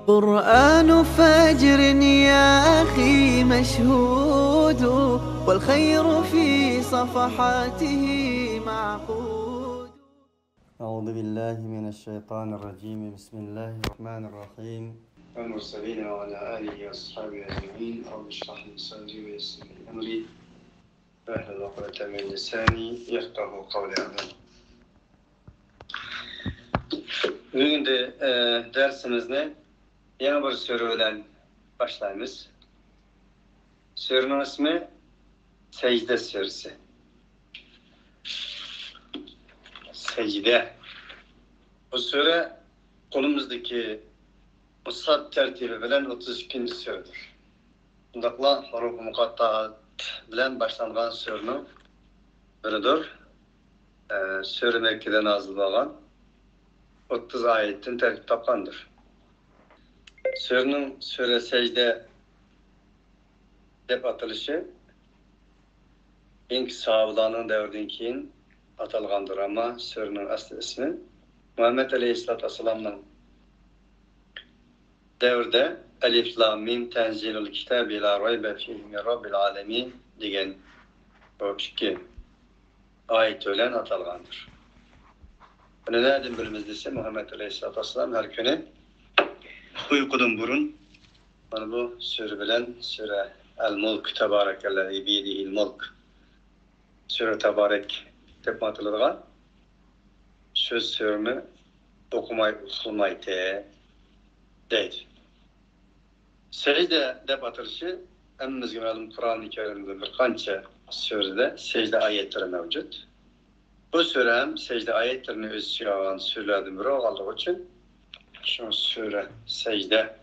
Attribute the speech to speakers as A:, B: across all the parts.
A: قرآن فجر يا أخي مشهود والخير في صفحاته معقود.
B: أعوذ بالله من الشيطان الرجيم. بسم الله الرحمن الرحيم. والمرسلين وعلى آله وأصحابه أجمعين. رب اشرح لي صدري ويسر لي أمري واحلل عقدة من لساني يفقهوا قولي. Bugün de dersimizde yeni bir süreden başlayımız. Sürünün ismi Secde Suresi. Secde. Bu sure kolumuzdaki Mushaf tertibi bilen 32. suredir. Bundakla huruf-u mukattaat bilen başlangan surenin biridir. Sure Mekke'de nazil olan 30 ayetten terkip tapkandır. Surenin Sure Secde dep atılışı ilk sahabalarının devrinden keyin atalgandır ama surenin asli ismi Muhammed Aleyhisselatü Vesselam'ın devrde Elif Lam Mim Tenzilul Kitabi La Raybe Fihi Min Rabbil Alemin degan bu iki ayet ölen atalgandır. Bunu nereden biliriz dese Muhammed Aleyhisselatü Vesselam her günü uykudan burun bana bu sure bilen Sure El-Mulk Tebarekellezi biyedihil mulk Sure Tebarek dep atılırgan söz suremi okumay usulmayte deydi. Secde dep atılışı emmizge ma'lum Kur'an-ı Kerim'de bir kança surede secde ayetleri mevcut. Bu sure hem secde ayetlerini öz içine alan surelerden biri olganlığı için şu sure secde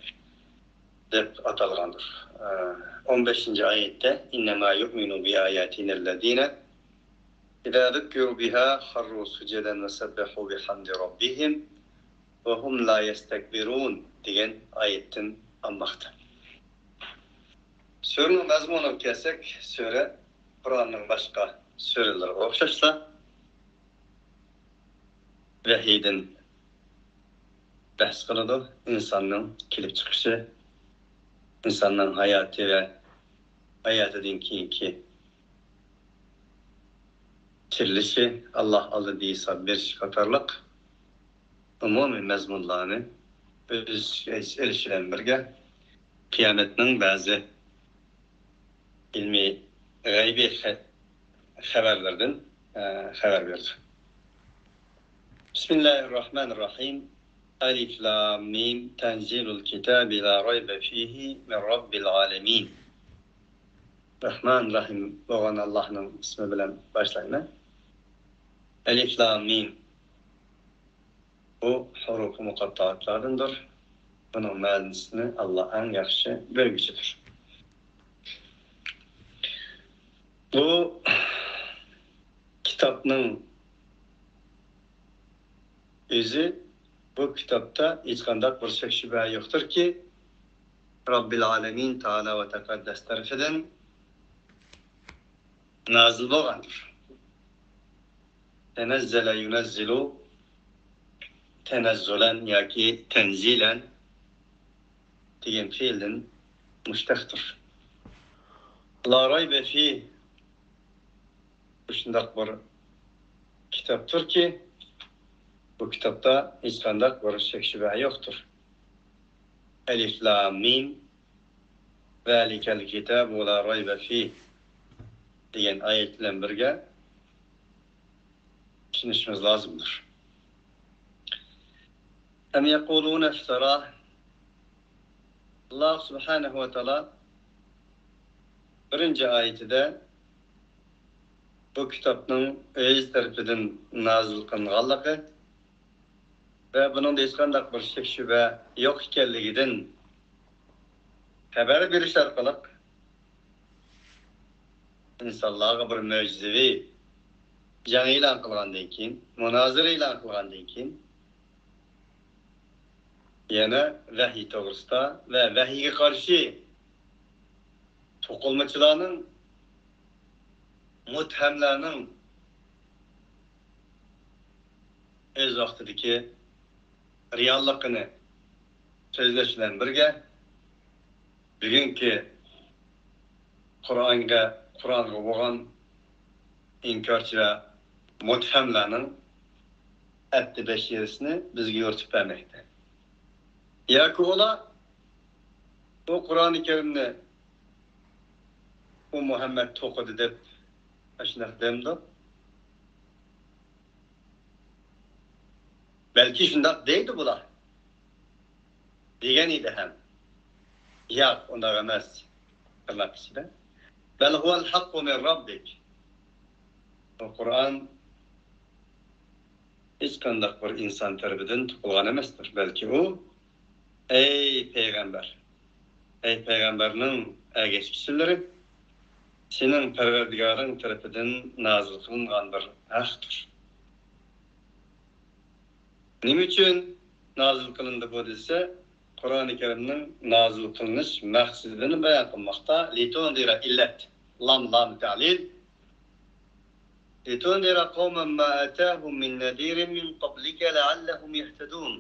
B: dep atalgandır. 15. ayette innema yu'minu bi ayatinellezine İzâ zükkiru biha harru suceden ve sebbehu bihamdi rabbihim ve hum la yestekbirun degan ayetin anmakta. Surenin mazmununa kelsek, sure Kur'an'ın başka surelerine okşaşsa vahiyden bahs kılıdı. İnsanın kilip çıkışı, insanın hayatı ve hayatından keyinki tirilişi, Allah adı deysa bir katarlık umumi mezmunlarını öz erişilen birge kıyametinin bazı ilmi gaybi haberlerden haber verdi. Bismillahirrahmanirrahim. Elif Lam Mim Tenzilul Kitabi La Raybe Fihi Min Rabbil Alemin. Rahman Rahim olan Allah'ın ismi bilen başlayayım. Elif Lam Mim. Bu huruf-u mukattaatlardandır. Bunun ma'nisini Allah en yaxşı bölgüsüdür. Bu kitapның özü bu kitapta hiç qanday bir şek şübhe yoktur ki Rabbil Alemin Teala ve Tekaddes tarafından nazil bolgandır. Tenezzele yunezzilu tenezzulen yaki tenzilen degan fiilden müştaqdir. La raybe fi shunday bir kitaptır ki bu kitapta hiç qanday bir şek şübhe yoktur. Elif Lam Mim Zalikel kitabu la raybe fi degan ayet bilan birga tushunishimiz lazımdır. Em yekulune iftirah. Allah subhanahu ve teala birinci ayetide bu kitapның öz tarafından nazil kılınganlığı ve bunun hiç qanday bir şek şübhe yok ekanligidan haber beriş arkalı insanlarga bir möcüzevi jang e'lon qilgandan keyin, munozara e'lon qilgandan keyin yana vahiy to'g'risida va vahiyga qarshi to'qilmachilarning muthamlarning öz vaqtidagi reallikini sözleş bilen birge bugünkü Kur'an'a bolan inkarçılar muthemlarning etti beşirisini bizge yo'rtib bermekte. Yoki ular o Kur'an-ı Kerimni o Muhammed to'qidi deb ashunday demdi. Belki shundoq deydi bular. Degan edi ham. Yo'q, unday emas. Qilmoqchida. Bal huval haqqu min rabbik. O Kur'an hech qanday bir inson tarafidan tug'ilgan emasdir. Balki u ey payg'ambar. Ey payg'ambarning ergashkilari senin Perverdigarın tarafından nazil kılınan bir haktır. Nima uchun nazil qilindi bu desa, Qur'oni Karimning nazil qilinish maqsadini bayon qilmoqda. Litundira illat lam ta'lil. Litundira qawman ma atahum min nadirin min qablika la'allahum yahtadun.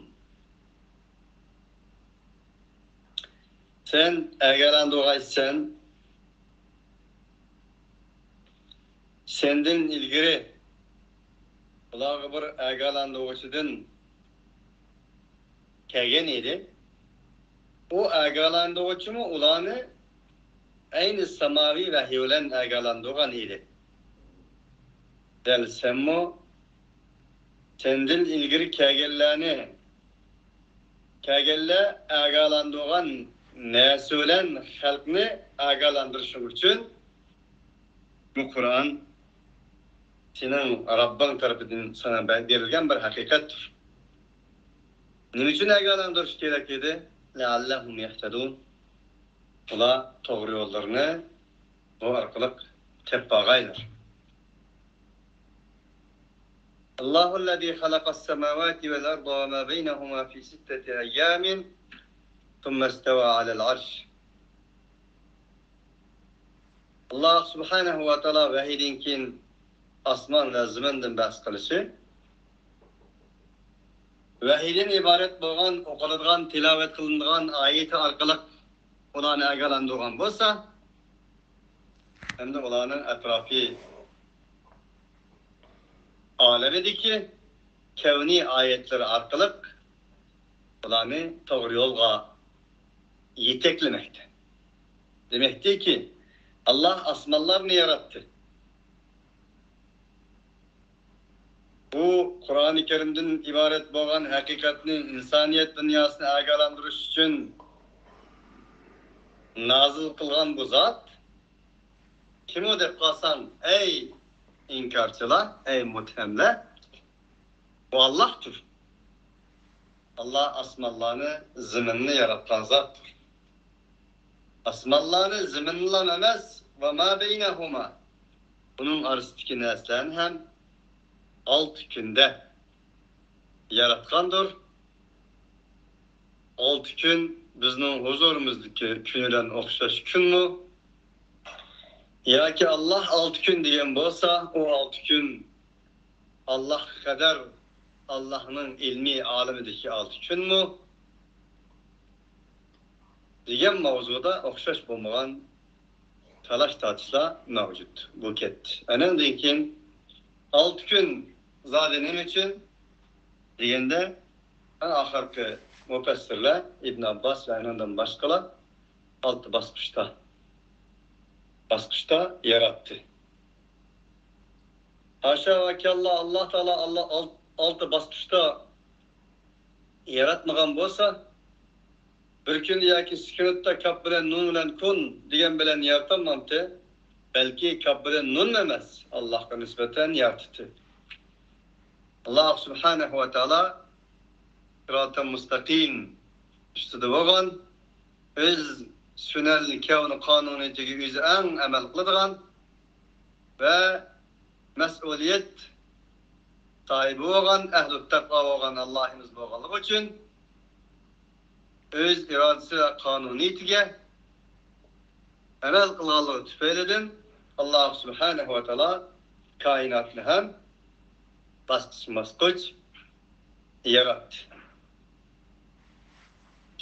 B: Sen eğer andoğaysan senden ilgiri ularga bir agalandıgıçıdan kelgen idi. O agalandıgıçı mı ulanı aynı samavi vahiy bilan agalandıgan idi. Del semmo senden ilgiri kelgenler agalandıgan näse bilan halkni agalandırışı üçün bu Kur'an senin Rabbin tarafından sana verilgen bir hakikattir. Nima uchun agalandirish kerak edi? La'allahum yahtadun. Ular to'g'ri yo'llarni bu orqali tepag'aylar. Allahu allazi xalaqas samawati vel arda va ma baynahuma fi 6 ayyamin thumma istawa 'alal 'arsh. Allah subhanahu wa ta'ala vahidinkin asman ve zimindin bahs qilishi vahidin ibaret bo'lgan o'qiladigan tilovat qilinadigan oyati orqali ularni agalandirgan bo'lsa hamda ularning atrofi olamidagi kavniy oyatlar orqali ularni to'g'ri yo'lga yetaklamoqda. Demakki Allah asmanlarni yarattı. Bu Kur'an-ı Kerim'den ibaret olan hakikatni insaniyet dünyasını agalandırış için nazil kılgan bu zat kim o dep kalsan ey inkarçılar, ey muthemler bu Allah'tır. Allah asmanlarını ziminni yarattan zattır. Asmallarını ziminlan emez ve ma beynehuma. Bunun arasındaki neslerini hem 6 günde yaratkandır. 6 gün bizning huzurumuzdaki günüden okşaş gün mü? Ya ki Allah 6 gün diyen bolsa o 6 gün Allah kadar Allah'ın ilmi alemindeki 6 gün mü? Degan mavzuda o'xshash bo'lmagan talash tortishlar mavjud. Bu ketdi. Anandan keyin 6 kun zodi nima uchun deganda oxirgi mufassirlar Ibn Abbos va undan boshqalar 6 bosqichda yaratdi. Haşa ve kella Allah Teala 6 bosqichda yaratmagan bo'lsa bir kun yoki sukunatda kap bilan nun bilan kun degan bilan yaratilmabdi. Balki kap bilan nun emas, Allohga nisbatan yaratdi. Allah subhanahu va taolo sirat-ı mustaqim ustida bo'lgan o'z sunal kavni qonuniyatiga o'zi eng amal qiladigan va mas'uliyat sahibi bo'lgan ahli taqvo bo'lgan Allohimiz bo'lganligi uchun öz iradesi ve kanuniyetiga amal qilganligi tufaylidan Allah subhanahu va taolo kainotni ham bosqich yaratdi.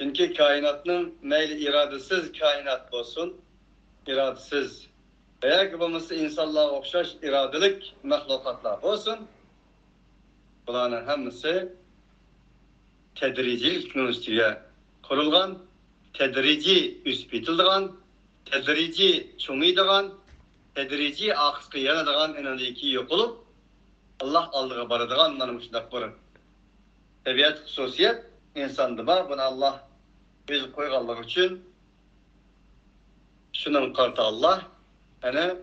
B: Çünkü kainatın meyli iradesiz kainat olsun, iradesiz veya ki bulması insanlığa okşaş iradelik mahlukatlar olsun, bunların hemisi tedriciliknin üstüge kurulgan, tedrici üsbitildigan, tedrici çoğuydigan, tedrici akıskı yanadigan enindeki yok olup, Allah aldığı baradigan manım şundak bir tabiat hususiyet insandı var. Bunu Allah biz koygallık için şunun kartı Allah hani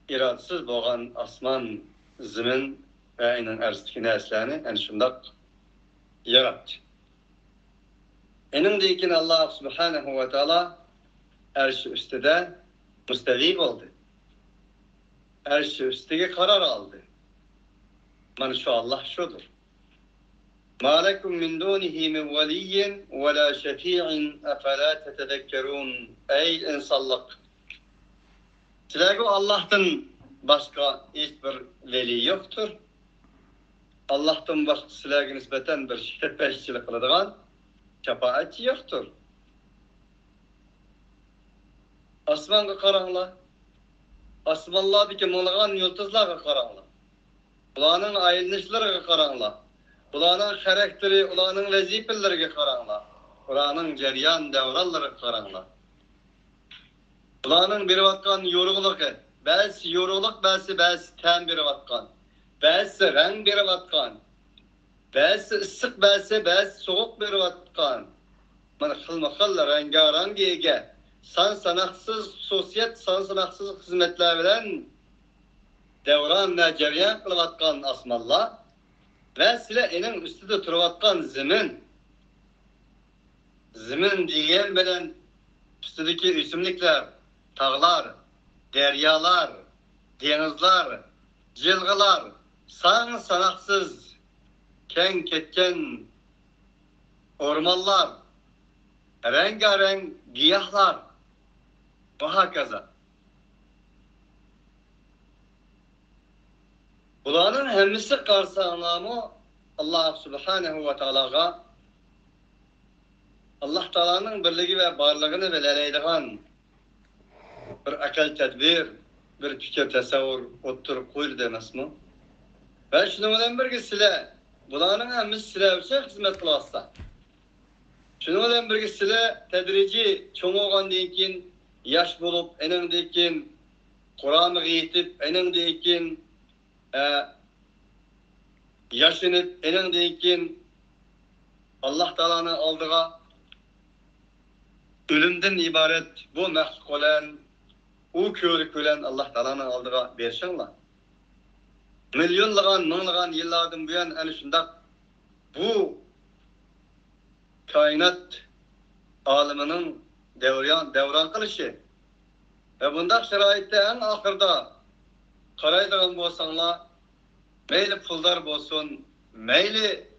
B: iradesiz boğan asman, zimin ve aynen erztiki neslerini yani şundak yarattı. Enindeyken Allah subhanahu ve teala erşi üstüde müstevik oldu. Erşi üstüge karar aldı. Man şu Allah şudur. مَا لَكُمْ مِنْ دُونِهِ مِنْ وَلِيٍّ وَلَا شَفِيعٍ اَفَلَا تَتَذَكَّرُونَ Ey insanlık! Sizlerge Allah'tan başka hiçbir veli yoktur. Allah'tan başka sizlerge nispeten bir şefeşçilik kılıdığan şefaatçi yoktur. Asmanga karanla, asmanlardaki mılgan yıldızlarga karanla, ulanın ayrılışlarga karanla, ulanın karakteri, ulanın vazifelerine karanla, ulanın ceryan devralları karanla. Ulanın bir vatkan yoruluk, belsi yoruluk, belsi ten bir vatkan, belsi renk bir vatkan, belsi ısık, belsi soğuk bir vatkan. Mana kılmakalla rengarenk ege, sanaksız sosyet, sanaksız hizmetler bilen devran ve ceryan kılvatkan asmallah ve sile enin üstüde turvatkan zimin diyen bilen üstüdeki isimlikler, tağlar, deryalar, denizler, jılgılar, sanaksız ken ketken ormanlar, rengarenk giyahlar ve hakaza. Bunların hemisi karşı anlamı Allah subhanahu ve teala'ga Allah Teala'nın birliği ve varlığını belirleydiğin bir akıl tedbir, bir fikir tasavvur oturup koyur demez mi? Ve şunun birge sile, bunların hemisi sile için hizmet kılasa. Şunun birge sile tedrici çoğun olgan deyken yaş bulup, enindeyken Kur'an'ı giyitip, enindeyken yaşınıp, enindeyken Allah Teala'nın aldığı ölümden ibaret bu mehluk olan, o körük olan Allah Teala'nın aldığı berşanla. Milyonlagan, mınlagan yıllardan bu yan en şundak bu kainat aleminin devran kılışı ve bunda şeraitte en ahırda karaydıgan bolsanlar meyli puldar bolsun, meyli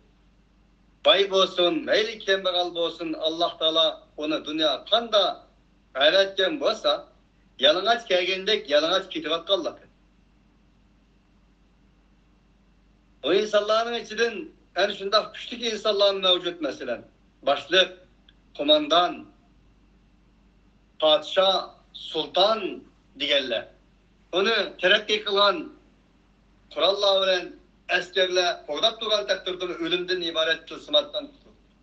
B: bay bolsun, meyli kembegal bolsun Allah Teala onu dünya kanda ayretken bolsa yalıngaç kelgendek yalıngaç kitivatkallar. O insanların içinden en şundak küçük insanların mevcut mesela. Başlık, komandan, padişah, sultan digerler. Onu terakki kılan kurallar bilen askerler kordak durgan takdirde ölümden ibaret tılsımattan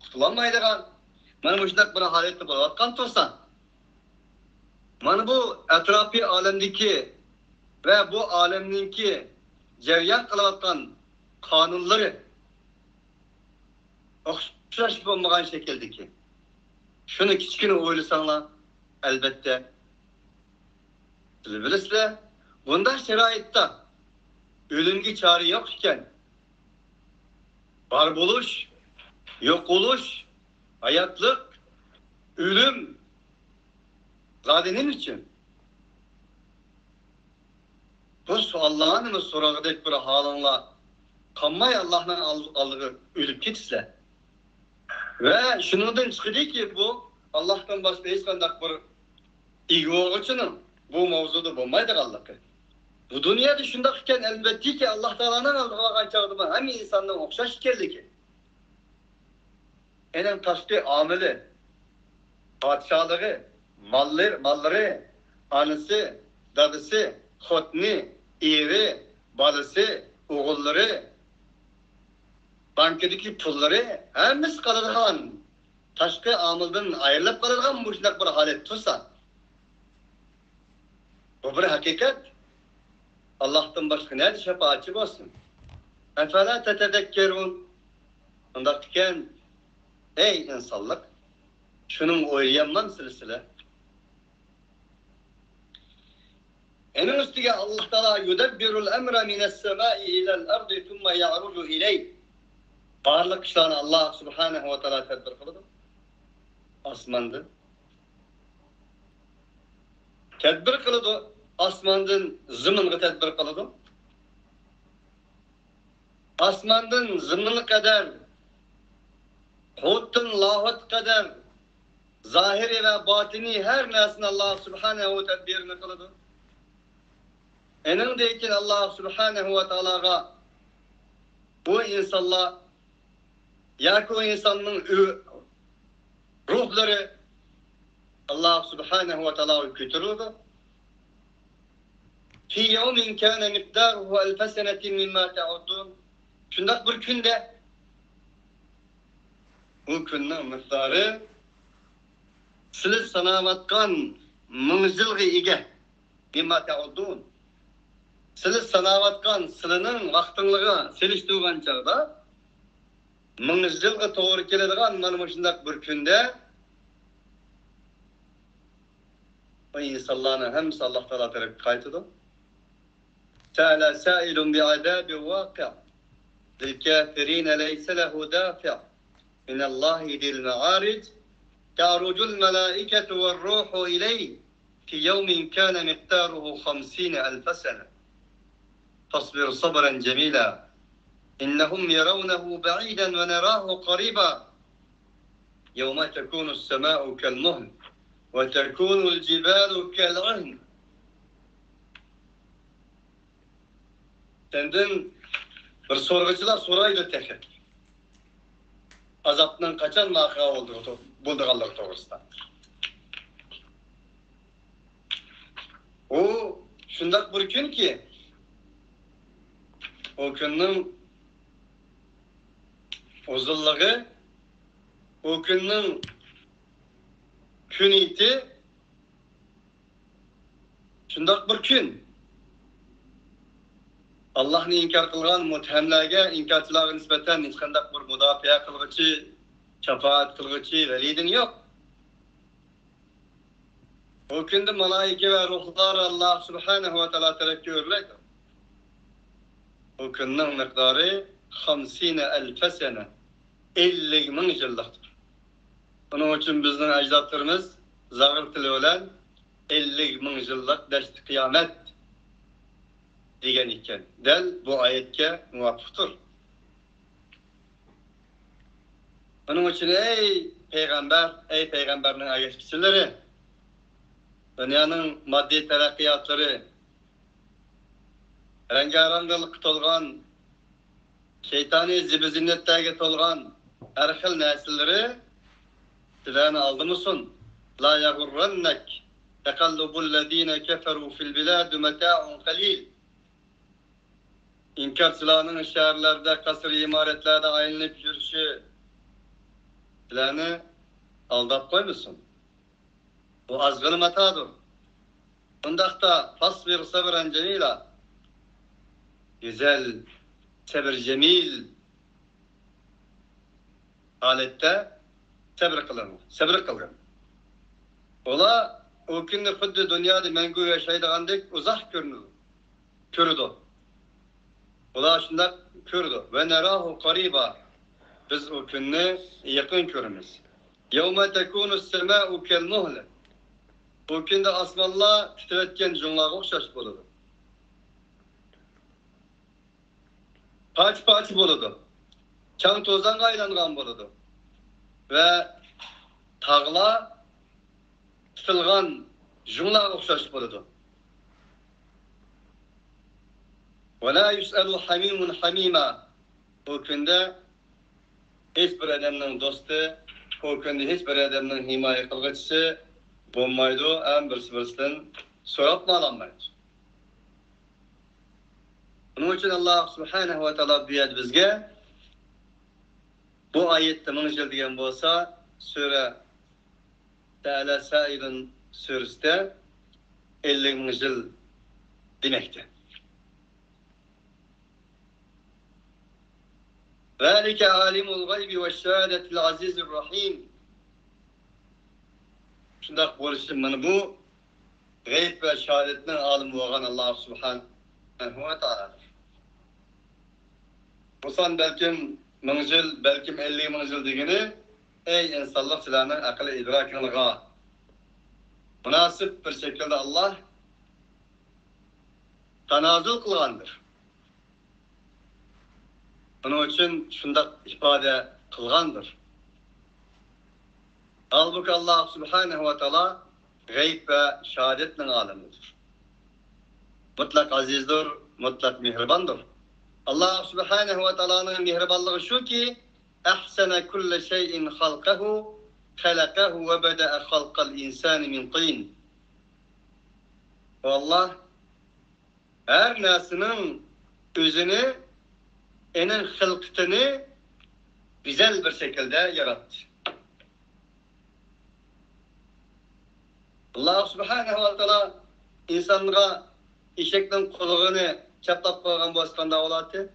B: kutulanmaydıgan. Mana bu şundak bir haletli bolatkan tursa. Mana bu etrafi alemdeki ve bu alemdeki ceryan kılavatkan kanunları okşaş olmayan şekildeki. Şunu küçükünü oylasanlar elbette siz bilirsiniz. Bunda şeraitte ölümge çare yok iken var buluş, yok oluş, hayatlık, ölüm zadenin için. Bu Allah'ın sorağıdaki bir halınla kanmay Allah'ın aldığı ölüp gitse. Ve şundan çıkıyor ki bu Allah'tan başka hiç kandak bir iyi olduğunun bu mevzuda bulmaydı Allah'ı. Bu dünyada şundakken elbette ki Allah Teala'nın aldığı kaçağıdı hem insandan okşaş geldi ki. Enen taşkı ameli padişahlığı, malları, anısı, dadısı, xotni, eri, balısı, oğulları, bankadaki pulları hemmesi kalırgan. Taşkı amıldan ayrılıp kalırgan bu şundak bir halet tutsa. Bu bir hakikat. Allah'tan başka nerede şefaatçi olsun? Efela tetedekkerun. Ondakken ey insanlık şunun oylayanman silsile. Enin üstüge Allah Teala yudebbirul emre mines semai ilel ardi thumma ya'ruju ileyh. Varlık işlerini Allah Subhanahu ve Teala tedbir kılıdı. Asmandı. Tedbir kılıdı. Asmandan zımınğı tedbir kılıdı. Asmandan zımını kadar, hutun lahut kadar, zahiri ve batini her nesini Allah Subhanahu ve tedbirini kılıdı. Enindeyken Allah Subhanahu ve Teala'ga bu insanlar, ya ki o insanın ruhları Allah Subhanahu ve Teala'yı götürürdü. Fi yevmin kâne mikdaruhu elfe senetin mimma te'uddun. Şundak bir günde bu günün miktarı siz sanavatkan mıngzılgı ige mimma te'uddun. Siz sanavatkan silinin vaktinliği seliştiğin çağda mıngzılgı doğru kelediğin mana şundak bir günde o insanların hemsi Allah Teala tarafı kaytıdı. Sâle sâilun bi'adâbi vâki' للكافرين ليس له دافع من الله ذي المعارج تعرج الملائكة والروح إليه في يوم كان مقداره 50,000 سنة فاصبر صبرا جميلا إنهم يرونه بعيدا ونراه قريبا يوم تكون السماء كالمهل وتكون الجبال كالعهن. Senden bir sorgucular soraydı tekrar. Azaptan kaçan vaka oldu bulduğalları doğrusunda. O şundak bir gün ki o günün uzunluğu o günün küniyeti şundak bir gün. Allah'ın inkar kılgan muthemlerge inkarçılara nispeten hiç kandak bir müdafaa kılgıcı, şefaat kılgıcı velidin yok. O günde malaike ve ruhlar Allah Subhanahu ve Teala terakki örlektir. O günün miktarı 50,000 sene, 50,000 yıllıktır. Onun için bizim ecdatlarımız zağırtılı olan 50,000 yıllık dersi kıyamet diyen iken, del bu ayetke muvafıktır. Onun için ey peygamberin ayetkisileri, dünyanın maddi terakkiyatları, rengarengalık tolgan, şeytani zibizinnetteki tolgan erhil nesilleri silahını aldı mısın? La yagurrannek tekallubul lezine keferu fil biladu meta'un kalil. İnkarçılarının şehirlerde, kasır imaretlerde ayınlık yürüyüşü silahını aldap koymuşsun. Bu azgını matadır. Bundakta fasbir sabıran cemila, güzel, sabır cemil halette sabır kılın. Ola o günde xuddi dünyada mengu yaşaydıgandık uzak körüdü. Ola şundak kördü. Ve nerahu qariba. Biz o günü yakın körümüz. Yevme tekunu sema'u kel muhle. O günde asmallah titretken cunlağa okşaş boludu. Paç boludu. Çan tozdan aylangan boludu. Ve tağla tutulgan cunlağa okşaş boludu. وَلَا يُسْأَلُ حَمِيمٌ حَمِيمًا. O günde hiçbir adamın dostu o günde hiç bir adamın himaye kılgıçısı bulmaydı, hem birisinden sorup alanmaydı. Bunun için Allah subhanahu ve ta'ala buyurdu bizge, bu ayette mıncıl diyen bolsa, Sure Teala Sair'in suresinde 50 mıncıl demekti. ذَلِكَ عَالِمُ الْغَيْبِ وَالشَّهَادَةِ الْعَزِيزِ الرَّحِيمِ. Şundak boluşun mana bu gayb ve şehadetden alim bolgan Allah subhanahu ve ta'aladır. Musan belkim mıncıl, belkim 50 mıncıl degeni ey insanlık silahını akıl idrakına münasip bir şekilde Allah tanazül kılgandır. Bunun için şundak ifade kılgandır. Halbuki Allah subhanahu ve ta'ala gayb ve şehadetle alimidir. Mutlak azizdir, mutlak mihribandır. Allah subhanahu ve ta'ala'nın mihribanlığı şu ki ahsana kulle şeyin halkahu halakahu ve beda'a halkal insani min tin. Allah her nesinin özünü enin hılkıtını güzel bir şekilde yarattı. Allah subhanahu wa ta'ala insanlığa eşekten kuluğunu çaplap koygan boşkanda olatı.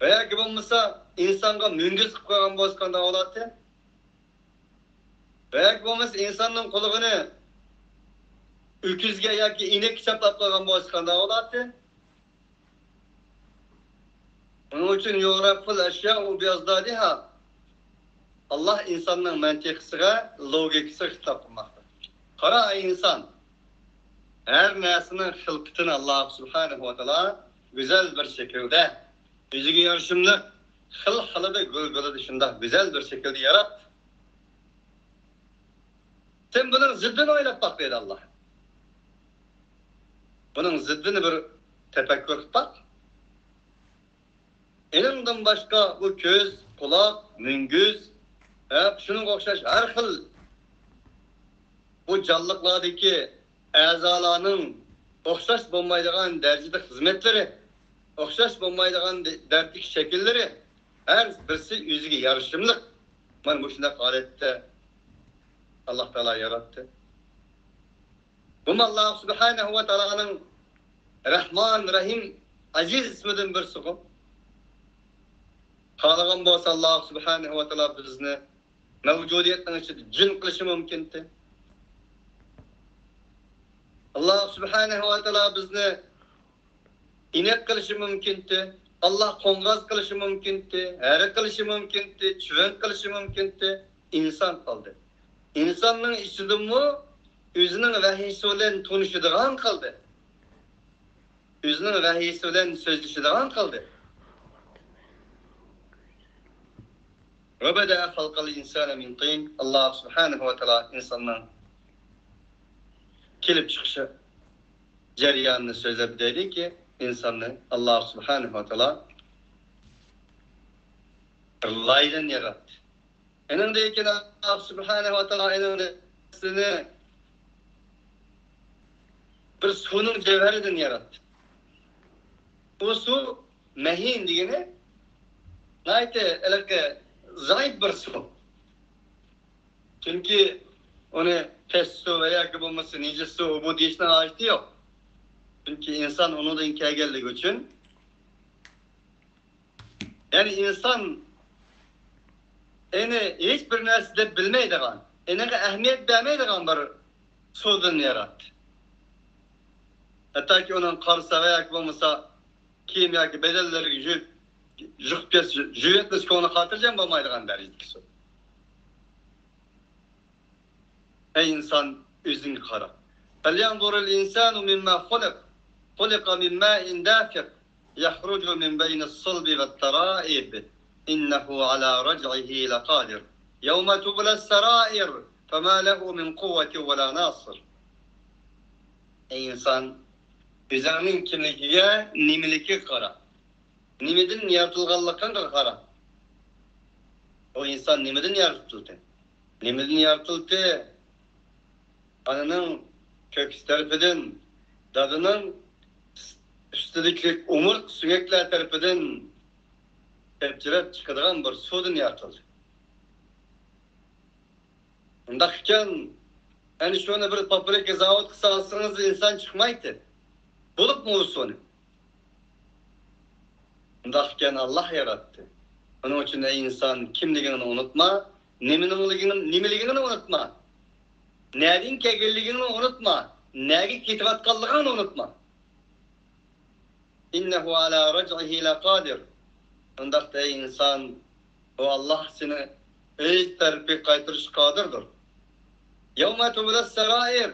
B: Veya gibi olmasa insanға müngüz koygan boşkanda olatı. Veya gibi olmasa insanın kuluğunu ülküzge ya ki inek çaplap koygan boşkanda olatı. Onun için yorafıl eşya'u biyazdadiha. Allah insanın mentekisiga, logikisiga hitap kılmaktadır. Kara insan her nesinin hılkıtını Allah subhanahu wa ta'ala güzel bir şekilde yüzüge yarışımlı hıl-hılıdı, gül-gülü dışında güzel bir şekilde yarattı. Sen bunun ziddini oylap bak dedi Allah. Bunun ziddini bir tefekkür bak. Elinden başka bu göz, kulak, müngüz, şunun okşaş her xil bu canlıklardaki azalarının okşaş bulmaydıgan derecede hizmetleri, okşaş bulmaydıgan dertlik şekilleri her birisi yüzüge yarışımlık. Ben bu şunda alette Allah Teala yarattı. Bu Allah subhanahu ve ta'ala'nın Rahman, Rahim, Aziz isminden bir sıkım. Kalagan bolsa Allah subhanahu ve ta'ala bizni mevcudiyetten içinde cin kılışı mümkündü. Allah subhanahu ve ta'ala bizni inek kılışı mümkündü. Allah kongaz kılışı mümkündü. Eri kılışı mümkündü. Çüven kılışı mümkündü. İnsan kaldı. İnsanın içinde mi özünün vahiysi olan tunuşuduğun kaldı. Özünün vahiysi olan sözlüşüduğün kaldı. وَبَدَأَ خَلْقَ الْاِنْسَانَ مِنْ طِينَ. Allah subhanahu ve ta'ala insanın kelip çıkışı ceryanını söyledi dedi ki insanı Allah subhanahu ve ta'ala laydan yarattı. Enindeyken Allah subhanahu ve ta'ala enindesini bir sunun cevherinden yarattı. Bu su mehin diyene nayte elke zayıf bir su. Çünkü onu pes su veya gibi olması nice su bu diyişten ait yok. Çünkü insan onu da inkar geldiği için yani insan hiçbir nesli bilmeydiğin, ehemmiyet vermeydiğin bir sudan yarattı. Hatta ki onun karısı veya gibi olmasa kimyaki bedelleri jüvetmiş onu hatırlayacağım bulmaydiğin derecedeki su. Ey insan üzün kara. فَلْيَنْظُرُ الْاِنْسَانُ مِمَّا خُلِقْ خُلِقَ مِنْ مَاءٍ دَافِقٍ يَخْرُجُ مِنْ بَيْنِ الصَّلْبِ وَالتَّرَائِبِ إِنَّهُ عَلَى رَجْعِهِ لَقَادِرٌ يَوْمَ تُبْلَى السَّرَائِرُ فَمَا لَهُ مِنْ قُوَّةٍ وَلَا نَاصِرٍ. Ey insan üzerinin kimlikiye nimiliki kara. Nimidin yaratılganlıktan kara. O insan nimeden yaratıldı? Nimeden yaratıldı? Ananın köküs tarafından, dadının üsteliklik umur sürekler tarafından tepçilep çıkıdığan bir sudan yaratıldı. Ondakken, yani şuna bir paprika zavod kısalsınız insan çıkmaydı. Bulup mu o sonu? Ondakken Allah yarattı. Onun için ey insan kimliğini unutma, nimeligini unutma. Nereden kegilligini unutma. Nerede kitratkalligini unutma. İnnehu ala rac'ihi laqadir. Ondakta ey insan, o Allah seni öz tarafi kaytırış kadirdir. Yevme tublas serair.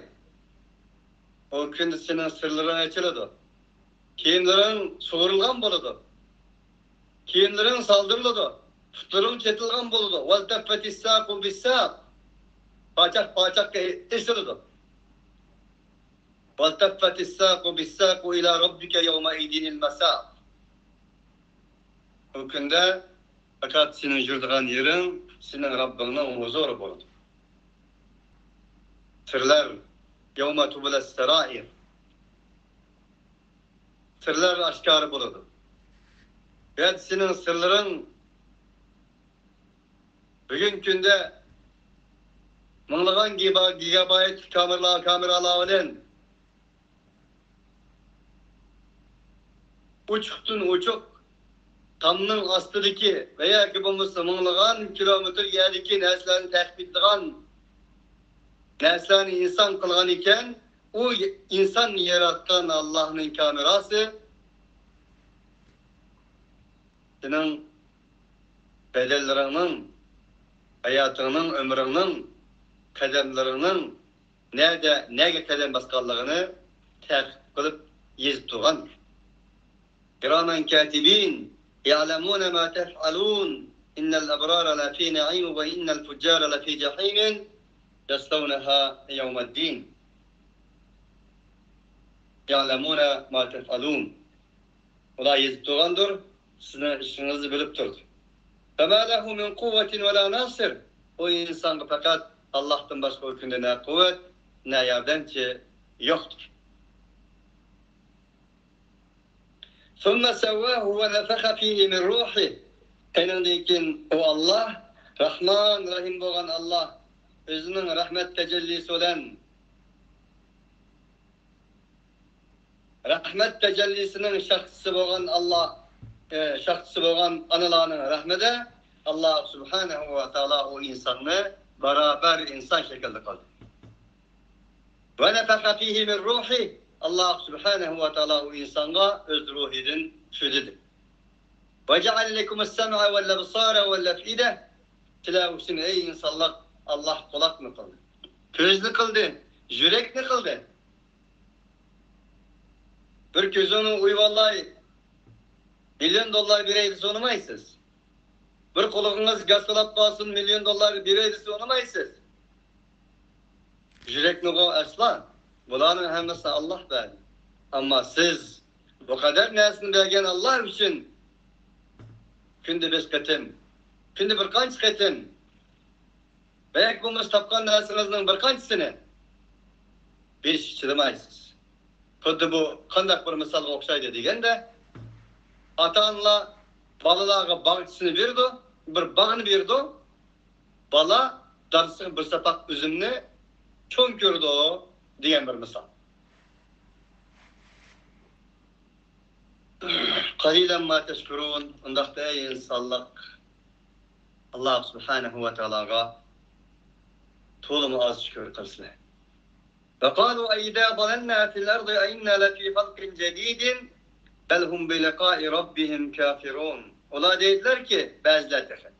B: O gün senin sırların açıldı. Kiyimlerin soğurulgan boludu. Kiyimlerin saldırıldı. Tutların çetilgan boludu. Vel teffetis saqu bis saq. Paçak eşildi. Vel teffetis saqu bis saqu ila rabbike yevme idinil mesaq. O günde fakat senin yurduğun yerin senin Rabbinin huzuru buldu. Sırlar yevme tublas serair. Sırlar aşkarı buldu. Evet senin sırların bugün günde mınlığın gigabayt kameralarının uçuk tamның astıdaki veya ki bulmuşsa mınlığın kilometre yerdeki neslerini tehbitliğen neslerini insan kılgan iken o insan yaratkan Allah'ın kamerası senin bedellerinin, hayatının, ömrünün, kademlerinin nege kadem baskanlığını terk kılıp yazıp durgan. Kiramen katibin ya'lemune ma tef'alun innel ebrara la fi na'im ve innel fuccara la fi cahimin yaslawnaha yevmeddin. Ya'lemune ma tef'alun. Ola yazıp durgandır. Sizin işinizi bilip durdu. فَمَا لَهُ مِنْ قُوَّةٍ وَلَا نَاصِرٍ. O insan fakat Allah'tan başka hükümde ne kuvvet, ne yardımcı yoktur. ثُمَّ سَوَّاهُ وَنَفَخَ فِيهِ مِنْ رُوحِهِ. Enindeyken o Allah, Rahman, Rahim olan Allah, özünün rahmet tecellisi olan, rahmet tecellisinin şahsı olan Allah, şahsı olan anılarının rahmede Allah subhanahu ve teala o insanı beraber insan şekilde kıldı. Ve nefaka fihi min ruhi. Allah subhanahu ve teala o insana öz ruhidin südedi. Ve ceal lekumus sem'a vel absara vel af'ide. Tilavusunu ey insanlar Allah kulak mı kıldı? Gözlü kıldı, yürek mi kıldı? Bir gözünü uyvallahi $1 bir eydisi onamaysiz. Bir kulağınız gasolap kalsın $1 bir eydisi onamaysiz. Yürek nugu asla. Bunların hemisi Allah verdi. Ama siz bu kadar nesini bergen Allah için günde 5 ketim, günde bir kanç ketim belki bu tapkan nesinizin bir kançsını bir iş çıdamaysiz. Kuddu bu kandak bir misal okşaydı degende ata-ana balalarga bağçısını verdi, bir bağını verdi. Bala darısı bir sapak üzümünü çönkürdü diyen bir misal. Qalilan ma teşkurun. Ondaqda ey insanlık Allah subhanahu ve teala'ga tolumu az şükür kılsın. Ve qalu eydâ dalalnâ fil ardı einnâ lefî halkin cedîdin bel hum bi liqâi rabbihim kâfirûn. Ola dediler ki bazılar efendim.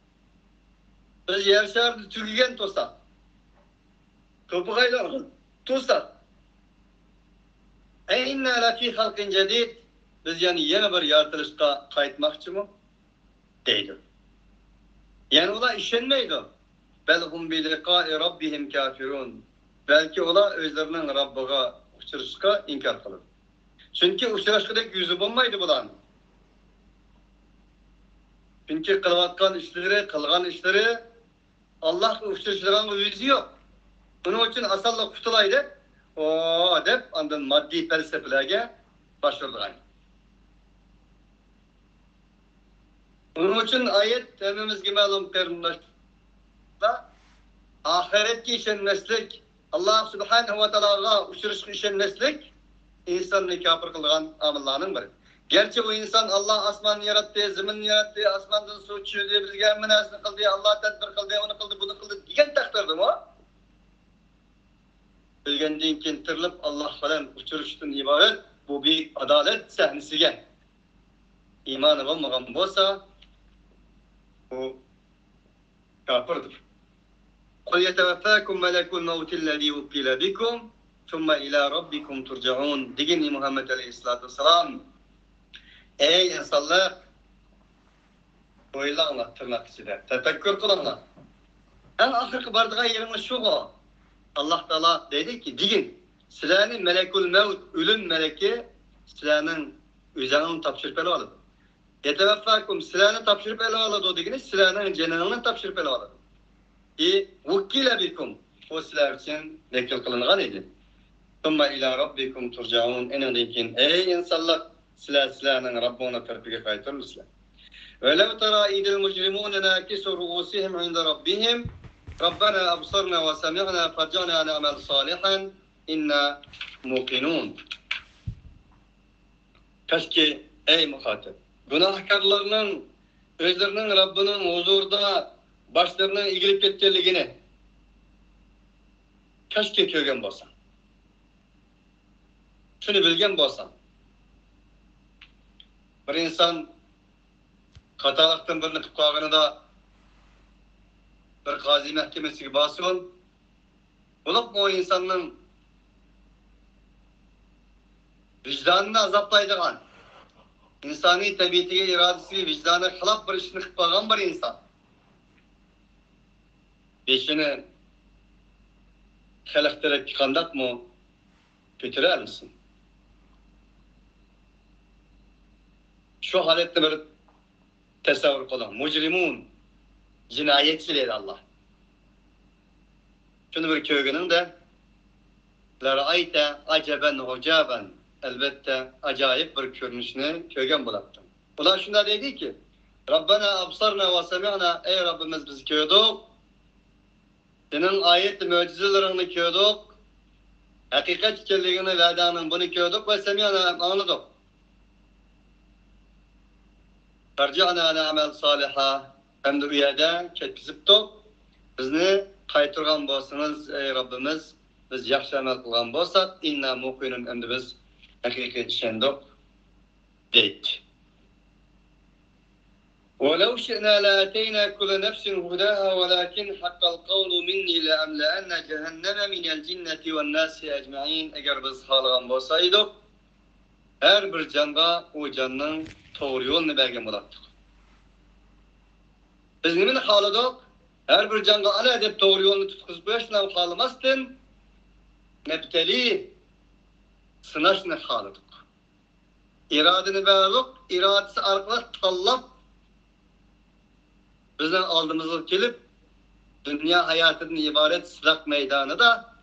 B: Biz yer şartı tükügen tosak. Köpüğaylar tosak. Einnâ lefî halkin cedîd. Biz yani yeni bir yaratılışka kayıtmakçı mı? Deydi. Yani ola işenmeydi. Bel hum bi liqâi rabbihim kâfirûn. Belki ola özlerinin Rabbiga uçuruşka inkar kılır. Çünkü uçuruşkadaki yüzü bulmaydı bulan. Çünkü kılgan işleri Allah uçturuşlarının yüzü yok. Bunun için asallık kutulaydı. O dep andın maddi felsefelerge başvurdular. Bunun için ayet temimizge malum kırılmıştı. Ahiretki işenmeslik, Allah subhanahu ve ta'ala uçuruş işenmeslik, insanı kafir kılgan amillarının biri. Gerçi o insan Allah asmanı yarattı, zemin yarattı, asmandan su çözdü, bizge münasını kıldı, Allah tedbir kıldı, onu kıldı, bunu kıldı diyen takdirdim o. Bilgendiğin kendirilip Allah falan uçuruştun ibaret, bu bir adalet sahnesiga imanı olmagan bolsa, bu kafirdir. قُلْ يَتَوَفَّاكُمْ مَلَكُ الْمَوْتِ الَّذ۪ي وُكِّلَ بِكُمْ ثُمَّ إِلَى رَبِّكُمْ تُرْجَعُونَ Digin Muhammed Aleyhisselatü Vesselam. Ey insanlar! Oylanla tırnak içinde. Tefekkür kılınla. En ahirki bardığa yerimiz şu o. Allah Teala dedi ki, digin, sizlerin melekul mevt, ölüm meleki, sizlerin üzerinin tapşırıp ele alır. Yeteveffakum, sizlerin tapşırıp ele alır diginiz, sizlerin cenanını tapşırıp ele alır. Vukkile bikum, o sizler için vekil kılıngan idi. Thumma ila rabbikum turcaun, enindeykin, ey insanlar, sizlerin Rabbuna terpike kaytırmışlar. وَلَوْ تَرَى اِذِ الْمُجْرِمُونَ نَاكِسُوا رُؤُوسِهِمْ عِنْدَ رَبِّهِمْ رَبَّنَا أَبْصَرْنَا وَسَمِعْنَا فَارْجِعْنَا نَعْمَلْ صَالِحًا اِنَّا مُوقِنُونَ Keşke ey muhatip, günahkarlarının özlerinin Rabbinin huzurda başlarına ilgilip ketkenligini keşke kögen bolsan. Şunu bilgen bolsan. Bir insan hatalıktan birini tutkağını da bir gazi mahkemesiga basın. Bulup o insanın vicdanını azaplaydıgan, insani tabiatiga, iradesiga, vicdanı xilaf bir işini qilib qo'ygan bir insan. Beşini xalaqtirib qandaq mı götürer misin? Şu haletni bir tasavvur qiling. Mujrimun, cinayetçiler Allah. Şunu bir köygünün de la ra'ayta acaban ucaban, elbette acayip bir görünüşünü köygen bulattı. Ular şunda dedi ki, Rabbana absarna ve semi'na, ey Rabbimiz biz köydük, senin ayet-i mucizelerini köydük, hakikat ikenligini va'danın bunu köydük ve semi'na anladık. Farji'na na'mal saliha, hem de rüyada ketkiziptik, bizni qaytırgan bolsanız ey Rabbimiz, biz yaxshi amal qilgan bo'lsak, inna muqinun, endi biz haqiqiy tushundik deydi. وَلَوْ شِئْنَا لَآتَيْنَا كُلَّ نَفْسٍ هُدَاهَا وَلَكِنْ حَقَّ الْقَوْلُ مِنِّي لَأَمْلَأَنَّ جَهَنَّمَ مِنَ الْجِنَّةِ وَالنَّاسِ أَجْمَعِينَ Eğer biz xalıgan bolsaydık, her bir canga o canның doğru yolunu bergen bolatdık. Biz nimeni xaladık? Her bir canga ala dep doğru yolunu tutkuzup qo'yishni xalamasdin, nebteli sınaşını xaladık. İradını verdik, iradesi arqalı tallap bizden aldığımızı gelip dünya hayatının ibaret sırak meydanı da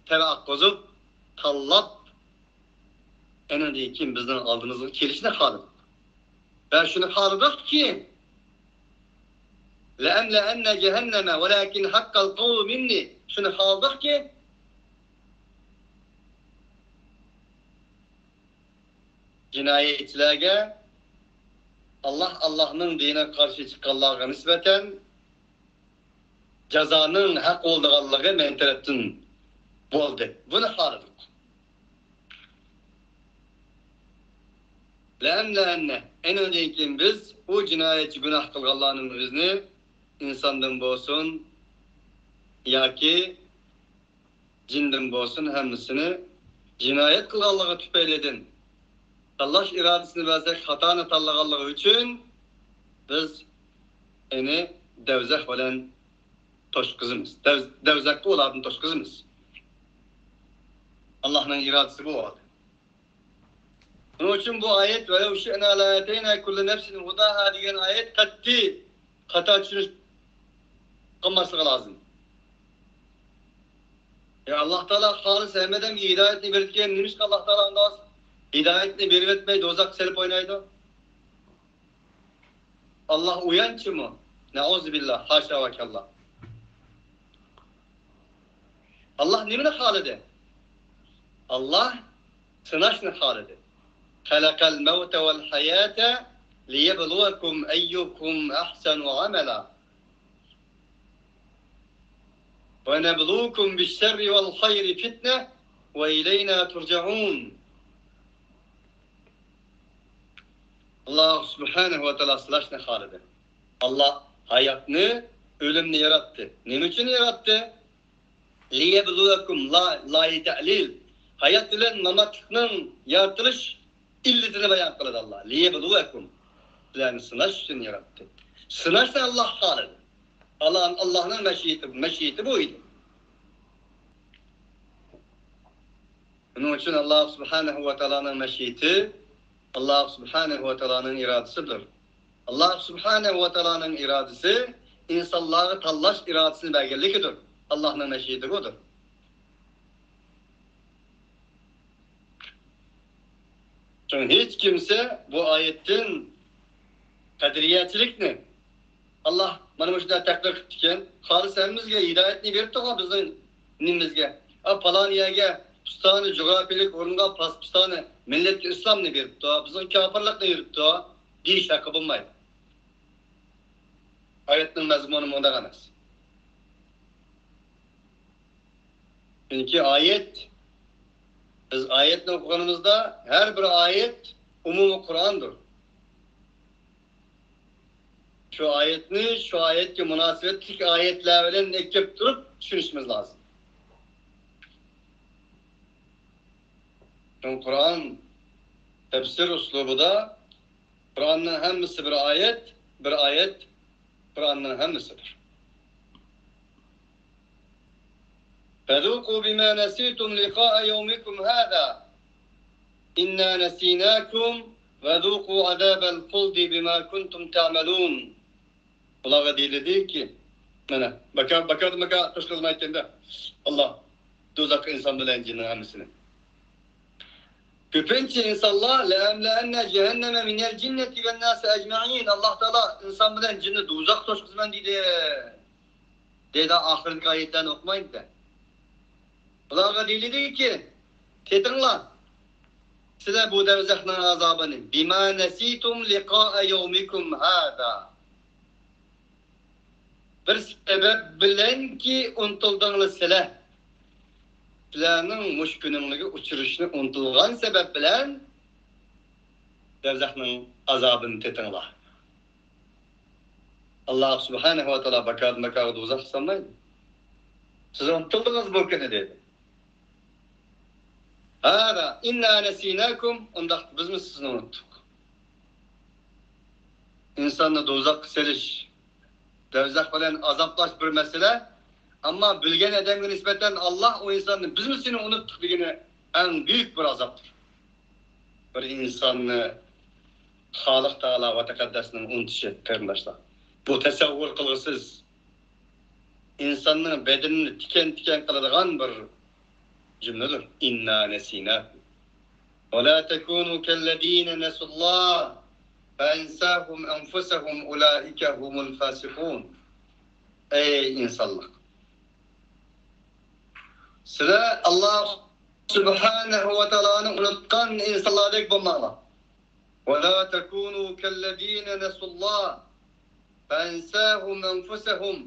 B: terakkuzup tallap eninde kim bizden aldığımızı gelişine xaladık. Ben şunu xaladık ki لَاَمْلَأَنَّ جَهَنَّمَ وَلَكِنْ حَقَّ الْقَوْلُ مِنِّي şunu xaladık ki cinayetçilerge Allah'ın dinine karşı çıkanlarga nispeten cezanın hak olduğu menterettin boldu. Bunu xaladık. لَاَمْلَأَنَّ en öndeyken biz o cinayetçi günah kılganlarının bizni insandan bolsun ya ki cinden bolsun hemmisini cinayet kılganlığı tüpeyledin. Allah iradesini versek hatanı tallağanlığı için biz eni devzek olan toşkızımız. Devzekte oladın toşkızımız. Allah'ın iradesi bu oldu. Bunun için bu ayet ve şe'na la yateyna kullu nefsin hudaha degan ayet qat'iy xato tushunish qilmasligi lazım. Ya Allah Teala halis hemeden hidayetini verirken neymiş ki Allah Teala ondan hidayetini verip etmeyi dozak selip oynaydı. Allah uyançı mı? Neuzubillah, haşa ve kellah. Allah nimini halide? Allah sınaşını halide. Halakal mevte vel hayate liyebluvekum eyyukum ahsenu amela. Ve nebluukum bisşerri vel hayri fitne ve ileyna turcaun. Allah subhanahu ve teala sınaşını halide. Allah hayatını, ölümünü yarattı. Ne için yarattı? Liyebluvekum la ta'lil. Hayat ile namatlıkның yaratılış illetini bayan kıldı Allah. Liyebluvekum. Yani sınaş için yarattı. Sınaş da Allah halıdır. Allah'ın meşiyeti buydu. Bunun için Allah subhanahu ve teala'nın meşiyeti Allah subhanahu ve teala'nın iradesidir. Allah subhanahu ve teala'nın iradesi insanları tallaş iradesini belgelikidir. Allah'ın meşiyeti budur. Çünkü hiç kimse bu ayetin kadriyatçilikni Allah mana şunda takdir etken, halis hemimizge hidayetini verip de bizning nimizge. Falan yerge Pastani coğrafilik orunga Pastani milletki İslam'ını verip de bizning kafirlikni verip de deyiş hakkı bulmaydı. Ayetin mazmunu bunda emas. Çünkü ayet, biz ayetini okuganımızda her bir ayet umumi Kur'an'dır. Şu ayetki münasebetlik ayetler bilen ekip durup düşünüşümüz lazım. Çünkü Kur'an tefsir uslubu da Kur'an'ın hemmisi bir ayet Kur'an'ın hemmisidir. فَذُوقُوا بِمَا نَسِيتُمْ لِقَاءَ يَوْمِكُمْ هَذَا إِنَّا نَسِينَاكُمْ وَذُوقُوا عَذَابَ الْخُلْدِ بِمَا كُنْتُمْ تَعْمَلُونَ Kulağa değil ki, bakar kışkızma ettiğinde Allah dozak insan bilen cinin hemsini. Köpünçe insanlar لَاَمْلَاَنَّ cehenneme مِنَ الْجِنَّةِ وَالنَّاسِ اَجْمَعِينَ Allah Teala insan bilen cini dozak kışkızman dedi. Dedi ahiret ayetlerini okumayın da. Kulağa değil ki, tetinler. Size bu devzekinin azabını. بِمَا نَسِيتُمْ لِقَاءَ يَوْمِكُمْ هَذَا bir sebep bilen ki unutuldığınız silah. Silahının muşkününlüğü uçuruşunu unutulgan sebep bilen devzekinin azabını tetinler. Allah subhanahu ve teala bakar uzak sanmayın. Siz unutuldunuz bu günü dedi. Hâdâ innâ nesînâkum ondak biz mi sizni unuttuk? İnsanla dozak seliş, devzak bilen azaplaş bir mesele ama bilgen edemine nispeten Allah o insanı biz mi seni unuttuk degene en büyük bir azaptır. Bir insanı Halik Teala ve Tekaddesinin unutuşu kardeşler. Bu tesavvur kılgısız insanın bedenini tiken kıladigan bir cümledir. İnna nesînâkum. Ve lâ tekûnû kellezîne nesullâh فَاَنْسَاهُمْ اَنْفُسَهُمْ اُولَٰئِكَ هُمُ الْفَاسِقُونَ Ey insanlık! Size Allah Subhanahu ve Teala'nı unutkan insanlardaki bulmalar. وَلَا تَكُونُوا كَالَّذ۪ينَ نَسُوا اللّٰهِ فَاَنْسَاهُمْ اَنْفُسَهُمْ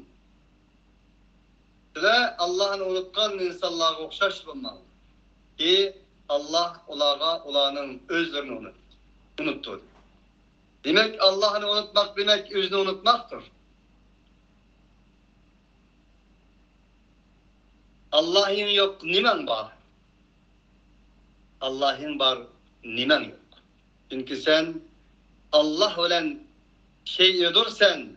B: Size Allah'ın unutkan insanlara okşaş bulmalar. Ki Allah onların özlerini unuttu. Demek Allah'ını unutmak demek özünü unutmaktır. Allah'ın yok nimen var. Allah'ın var nimen yok. Çünkü sen Allah olan şey yedirsen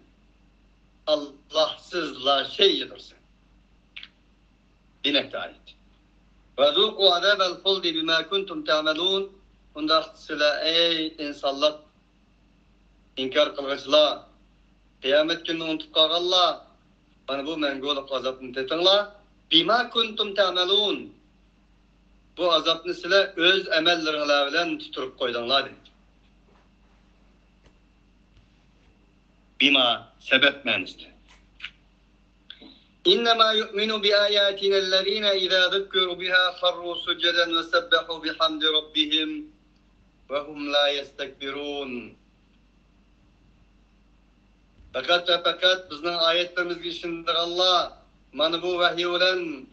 B: Allahsızla şey yedirsen. Demek de ayet. وَذُوقُوا عَذَابَ الْخُلْدِ بِمَا كُنْتُمْ تَعْمَلُونَ undaq sizlar ey insonlar inkor qilg'uvchilar, qiyomat kunini unutib qolganlar, mana bu mangulik azobni tetinglar. Bima kuntum ta'malun. Bu azobni sizlar o'z amallaringlar bilan tuturib qo'ydinglar dedi. Bima sebep ma'nosida. إنما يؤمن بآياتنا الذين إذا ذكروا بها خروا سجدا وسبحوا بحمد ربهم وهم لا يستكبرون. Fakat bizning oyatlarimizga ishonganlar mana bu vahiy bilan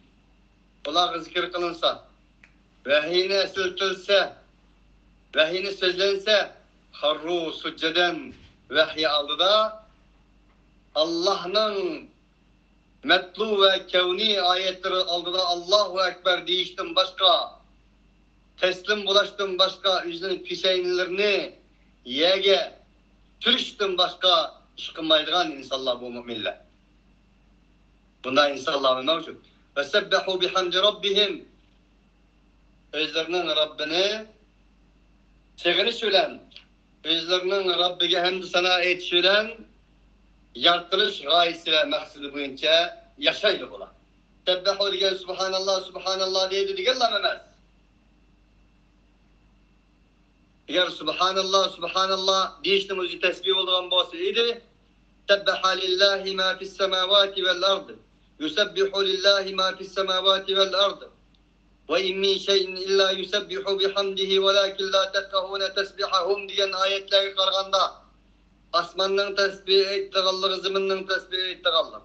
B: ular zikr qilinsa, vahiyni eslitilsa, vahiyni so'zlansa, kharru sujjadan vahiy oldida Allohning matlu ve kevni ayetleri aldılar. Allahu Ekber deyiştim başka, teslim bulaştım başka, yüzünün piseynlerini yege türüştüm başka iş kılmaydıgan insanlar bu müminler. Bunda insanlar mevcut. Ve sebbehu bihamdi rabbihim. Özlerinin Rabbini sevgini söylen. Özlerinin Rabbige hamd sana söylen. Yaratılış gayesi ve maksudi boyunca yaşaydı bula. Sebbehu diyen subhanallah, subhanallah diye diyorlar memez. Eğer subhanallah, subhanallah deyiştimizi tesbih olduğun bahsiydi. Sebbeha lillahi ma fis semavati vel ardı. Yusebbihu lillahi ma fis semavati vel ardı. Ve in min şeyin illa yusebbihu bihamdihi velakin la tefkahune tesbihahum diyen ayetleri karganda asmanның tasbih ettiğallığı, ziminin tasbih ettiğallığı.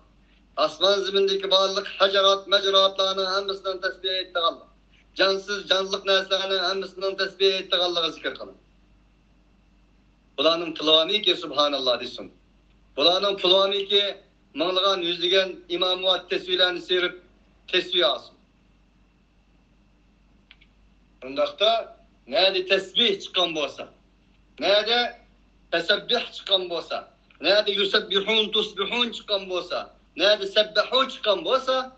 B: Asman zimindeki bağlılık, hacarat, mecraatlarının hemisinden tasbih ettiğallığı. Cansız, canlılık neslerinin hemisinden tasbih ettiğallığı zikir kılın. Bulanın tılvami ki subhanallah desin. Bulanın tılvami ki mağlıgan, yüzlügen imam-ı tesbihlerini serip tesbih alsın. Bundakta nerede tesbih çıkan bolsa, nerede tesebbih çıkan bolsa, nerede yusebbihun tusbihun çıkan bolsa, nerede sebbehu çıkan bolsa,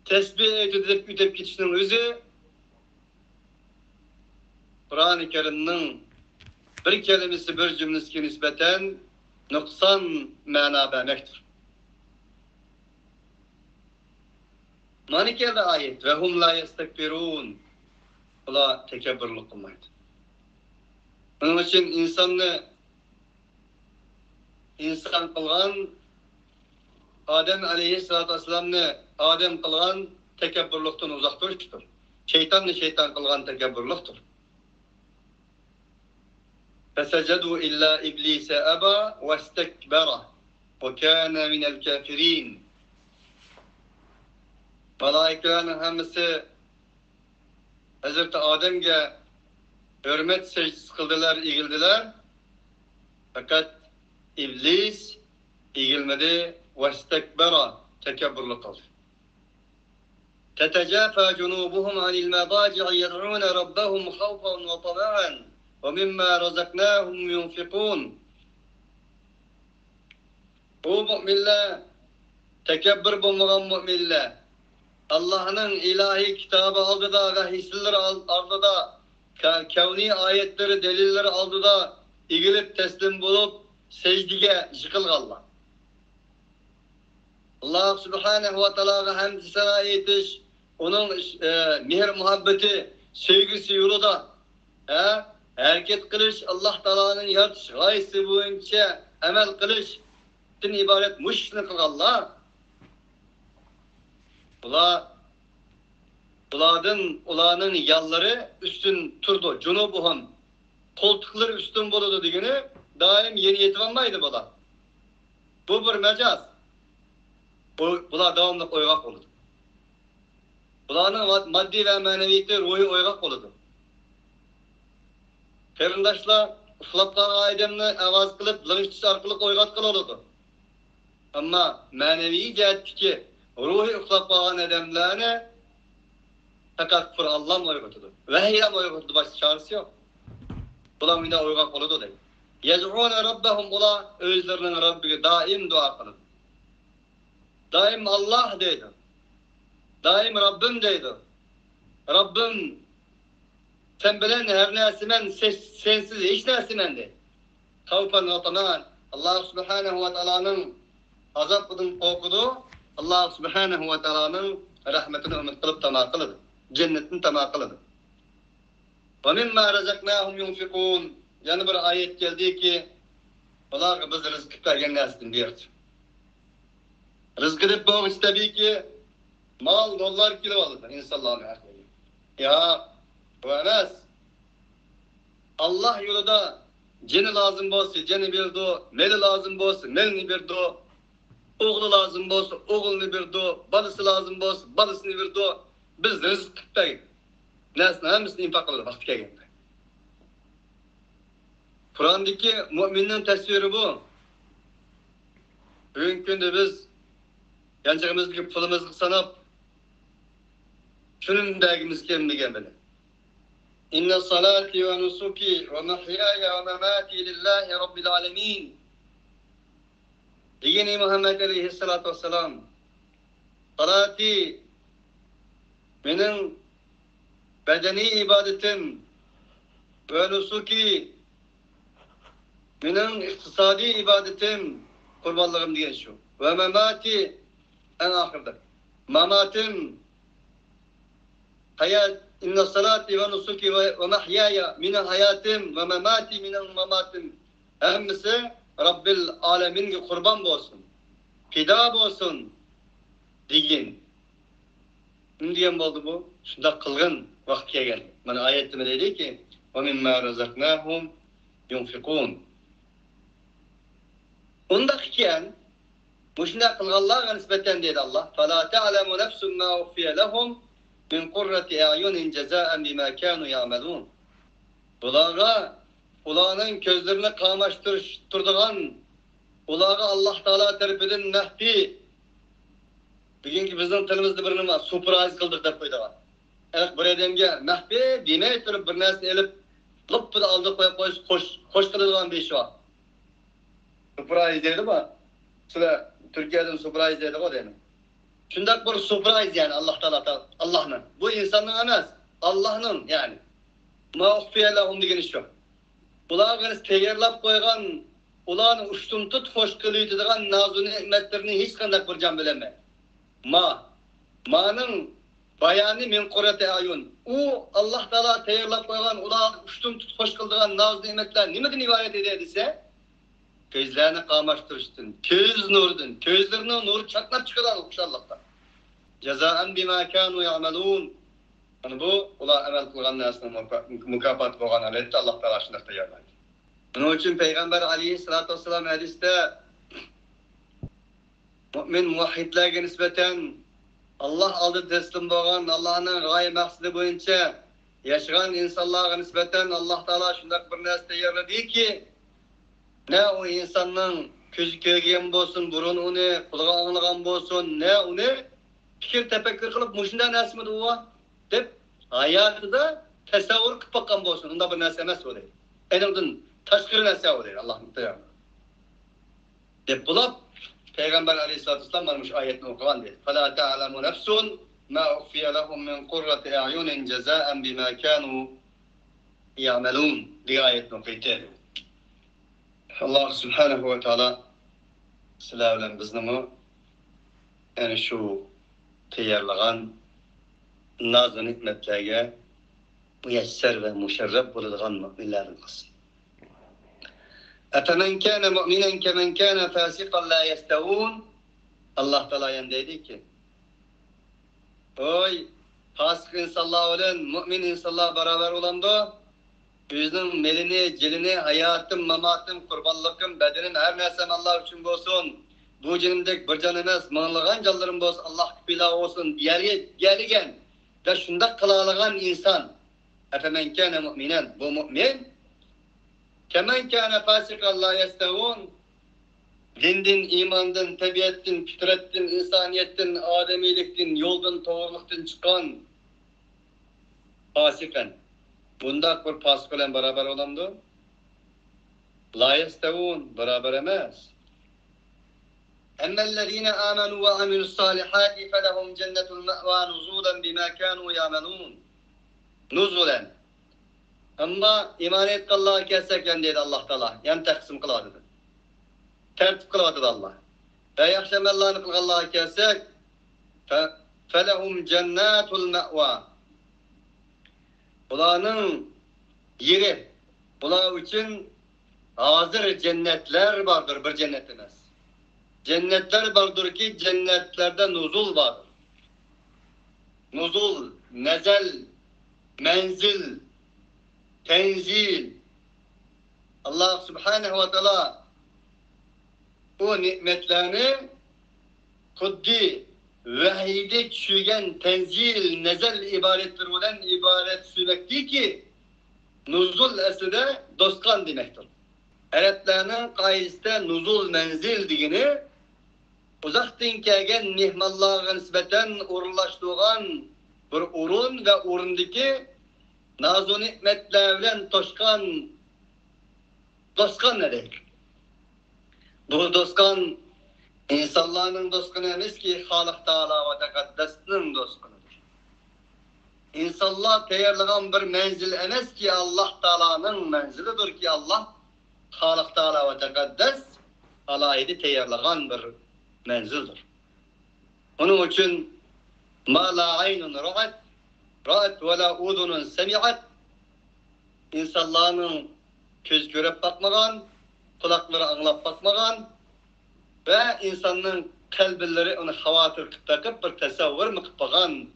B: tesbih edip ütep gitişinin özü Kur'an-ı Kerim'nin bir kelimesi bir cümlesine nispeten noksan mana vermektir. Manikede ayet ve hum la yestekbirun. Ola tekebbürlük kılmaydı. Onun için insan kılgan Adem aleyhissalatu vesselam'ını Adem kılgan tekebbürlükten uzak duruştur. Şeytan kılgan tekebbürlüktür. فَسَجَدُوا إِلَّا إِبْلِيسَ أَبَى وَاسْتَكْبَرَ وَكَانَ مِنَ الْكَافِرِينَ. Malaikelerin hemisi Hazreti Adem'e hürmet secdesi kıldılar, eğildiler. Fakat İblis eğilmedi. وَاسْتَكْبَرَ tekebbürlü kıldı. تَتَجَافَى جُنُوبُهُمْ عَنِ الْمَضَاجِعِ يَدْعُونَ رَبَّهُمْ خَوْفًا وَطَمَعًا وَمِمَّا رَزَقْنَاهُمْ يُنْفِقُونَ. Bu müminler, tekebbür bulmayan müminler, Allah'ın ilahi kitabı aldı da ve hisleri aldı da, kevni ayetleri, delilleri aldı da, eğilip teslim bulup secdege yıkılganlar. Allah subhanehu ve teala'ya hamd sana yetiş, onun mehr muhabbeti, sevgisi yolunda hareket kılış, Allah Teala'nın yaratış gayesi boyunca amel kılış, ibaret müşrik kılganlar. Ulanın yalları üstün turdu. Cunubuhum. Koltukları üstün buludu digini daim yeni yetivanmaydı bula. Bu bir mecaz. Bula devamlı oygak oldu. Bulanın maddi ve meneviyeti ruhi oygak oldu. Kerindaşlar uflapkan aydemini avaz kılıp zırışçısı arkalık oygat kılıyordu. Ama manevi cihetteki ruhi uflapkan edemlerini fakat kur Allah'ın oygatıdır. Vehiyem oygatıdır. Başka çaresi yok. Bula müde oygak oludu değil. Yez'ûne rabbahum bula özlerinin Rabbine daim dua kılın. Daim Allah deydi. Daim Rabbim deydi. Rabbim Sen bilen her nersimen sensiz hiç nersimen de. Tavfan ve taman. Allah subhanahu ve ta'ala'nın azabının korkudu. Allah subhanahu ve ta'ala'nın rahmetini ümit kılıp tamam kılıdı. Cennetini tamam kılıdı. Ve mimma razaknahum yunfikun. Yani bir ayet geldi ki onlar biz rızkı vergen nersinden bir. Rızkı dip boğuş tabii ki mal dolar kilo alır insanlar. Ya bu emas Allah yolunda ceni lazım olsa ceni bir do, meli lazım olsa melini bir do, oğlu lazım olsa oğlunu bir do, balısı lazım olsa balısını bir do. Biz rızk tutmayız. Nesne hemsini infak kılır vakti geldi. Kur'an'daki müminin tasviri bu. Bugünkü günde biz yancağımızdaki pulumuzu sanıp şunun dergimiz gelmeyken bile. İnne salati ve nusuki ve mahyaya ve memati lillahi rabbil alemin. Diyeni Muhammed aleyhissalatu vesselam. Salati benim bedeni ibadetim ve nusuki benim iktisadi ibadetim kurbanlarım diye şu. Ve memati en ahirde. Mamatim hayat inna salati ve nusuki ve mahyaya min hayatim ve memati min mamatim. Hemmisi Rabbil alemin kurban olsun. Fida olsun deyin. Ne diyen oldu bu? Şunda kılgın vaktiye geldi. Bana ayetime dedi ki ve mimma razaknahum yunfikun. Ondaki bu şunda kılganlığa nispeten dedi Allah. فَلَا تَعْلَمُ نَفْسٌ مَا اُخْفِيَ لَهُمْ مِنْ قُرَّةِ اَعْيُنٍ جَزَاءً بِمَا كَانُوا يَعْمَلُونَ. Ulağının gözlerini kamaştırdıgan, ulağı Allah Teala tarafından mehdi, bugünkü bizim tilimizde birini var, surprise kıldık dep koyduğun. Evet, bir adamga mehdi demey turib bir narsani elib, lıppıda aldı koyup hoş kıldıgan bir iş var. Surprise deydi mi? Şöyle Türkiye'den surprise deydi o değil mi? Şundak bir surprise yani Allah Teala Allah'ın. Bu insanın emas, Allah'ın yani. Ma ukhfiya lahum degan iş yok. Ularga tayyorlab qo'ygan, ularni ushtum tut hoş qiladigan nazu ne'matlarni hech qanday bir jon bilaman. Ma'ning bayani min qurrati ayun. U Allah Taala tayyorlab qo'ygan, ularni ushtum tut hoş qiladigan nazu ne'matlar nimadan iborat edi desa, gözlerini kamaştırıştın, göz nurudun, gözlerinin nuru çatnap çıkar inşallah'tan. Cezaan bima kanu ya'malun. Yani bu ular amel kılgan narsının mükafat bolgan alette Allah Taala şundaq tayyorlaydi. Bunun için Peygamber aleyhissalatu vesselam hadiste mümin muvahhidlerge nispeten Allah aldı teslim bolgan Allah'ın gaye maksidi boyunca yaşayan insanlarga nispeten Allah Taala şundaq bir narsa tayyorladi ki ne o insanın közü kögen bolsun, burun onu kulağı anlagan bolsun, ne onu fikir tefekkür kılıp muşunda nasmıdı o dep hayatında tasavvur kılıp bakkan bolsun. Onda bir narsa emas o deydi. Enindin taşkırı narsa o deydi Allah'ın tayyorladı. Dep bulap Peygamber aleyhissalatu vesselam varmış ayetini okugan deydi. فَلَا تَعْلَمُ نَفْسٌ مَا اُخْفِيَ لَهُمْ مِنْ قُرَّةِ اَعْيُنٍ جَزَاءً بِمَا كَانُوا يَعْمَلُونَ diye ayetini okuydu. Allah subhanahu ve ta'ala sizlerle bizni yani şu tayyorlagan nazı hikmetlerge müyesser ve müşerref bulungan müminlerin kılsın. Efemen kâne mu'minen kemen kâne fâsikan la yestevûn. Allah Teala dedi ki oy fasık insanlar olan mümin insanlar beraber olandı. Yüzünün melini, cilini, hayatım, mamatım, kurbanlıkım, bedenim her nersem Allah için olsun. Bu canımdaki bir can emas, mağlagan canlarım olsun, Allah küpila olsun diyergen ve şunda kılalıgan insan. Efemen kâne mu'minen, bu mümin. Kemen kâne fâsikan la yestevûn. Dindin, imandın, tabiattin, fitrettin, insaniyetin, ademiliktin, yoldan, doğruluktan çıkan fasikan. Bunda bir fasık ile beraber olandı. La yestevûn, beraber emez. Emmellezîne âmenû ve amilussâlihâti felehum cennetul me'vâ nuzûlen bimâ kânû ya'melûn. Nuzulen. Ama iman etqanlarga kelsak ham deydi Alloh taolo, ham taqsim qiladi. Tertib qiladi Allah. Ve yaxshi amallarni qilganlarga kelsak, falahum jannatul ma'wa. Ularning yeri, ular uchun hozir cennetler vardır, bir cennet emas. Cennetler vardır ki cennetlerde nuzul vardır. Nuzul, nezel, menzil, tenzil. Allah subhanehu ve teala bu nimetlerini kuddi vahiyde çügen tenzil, nezel ibaretlerinden ibaret sürekli ki nuzul eside dostkan demektir. Araplarning qaydasida nuzul menzil degani uzoqdan kelgan mehmonlarga nisbatan o'rinlashtirilgan bir o'rin va o'rindagi nazu ne'matlar bilan to'shqan dostkan dedik. Bu dostkan insonlarning dostkani emaski, Xoliq taolo va taqaddasning dostkanidir. İnsanlar tayyorlagan bir menzil emaski, Alloh taoloning manzilidir ki Allah Xoliq taolo va taqaddas alayida tayyorlagan bir menzildir. Onun için ma la aynun ra'at ve la udunun semi'at, insanların göz görüp bakmagan, kulakları anlap bakmagan ve insanın kalbleri onu havatır kıptakıp bir tesavvur mu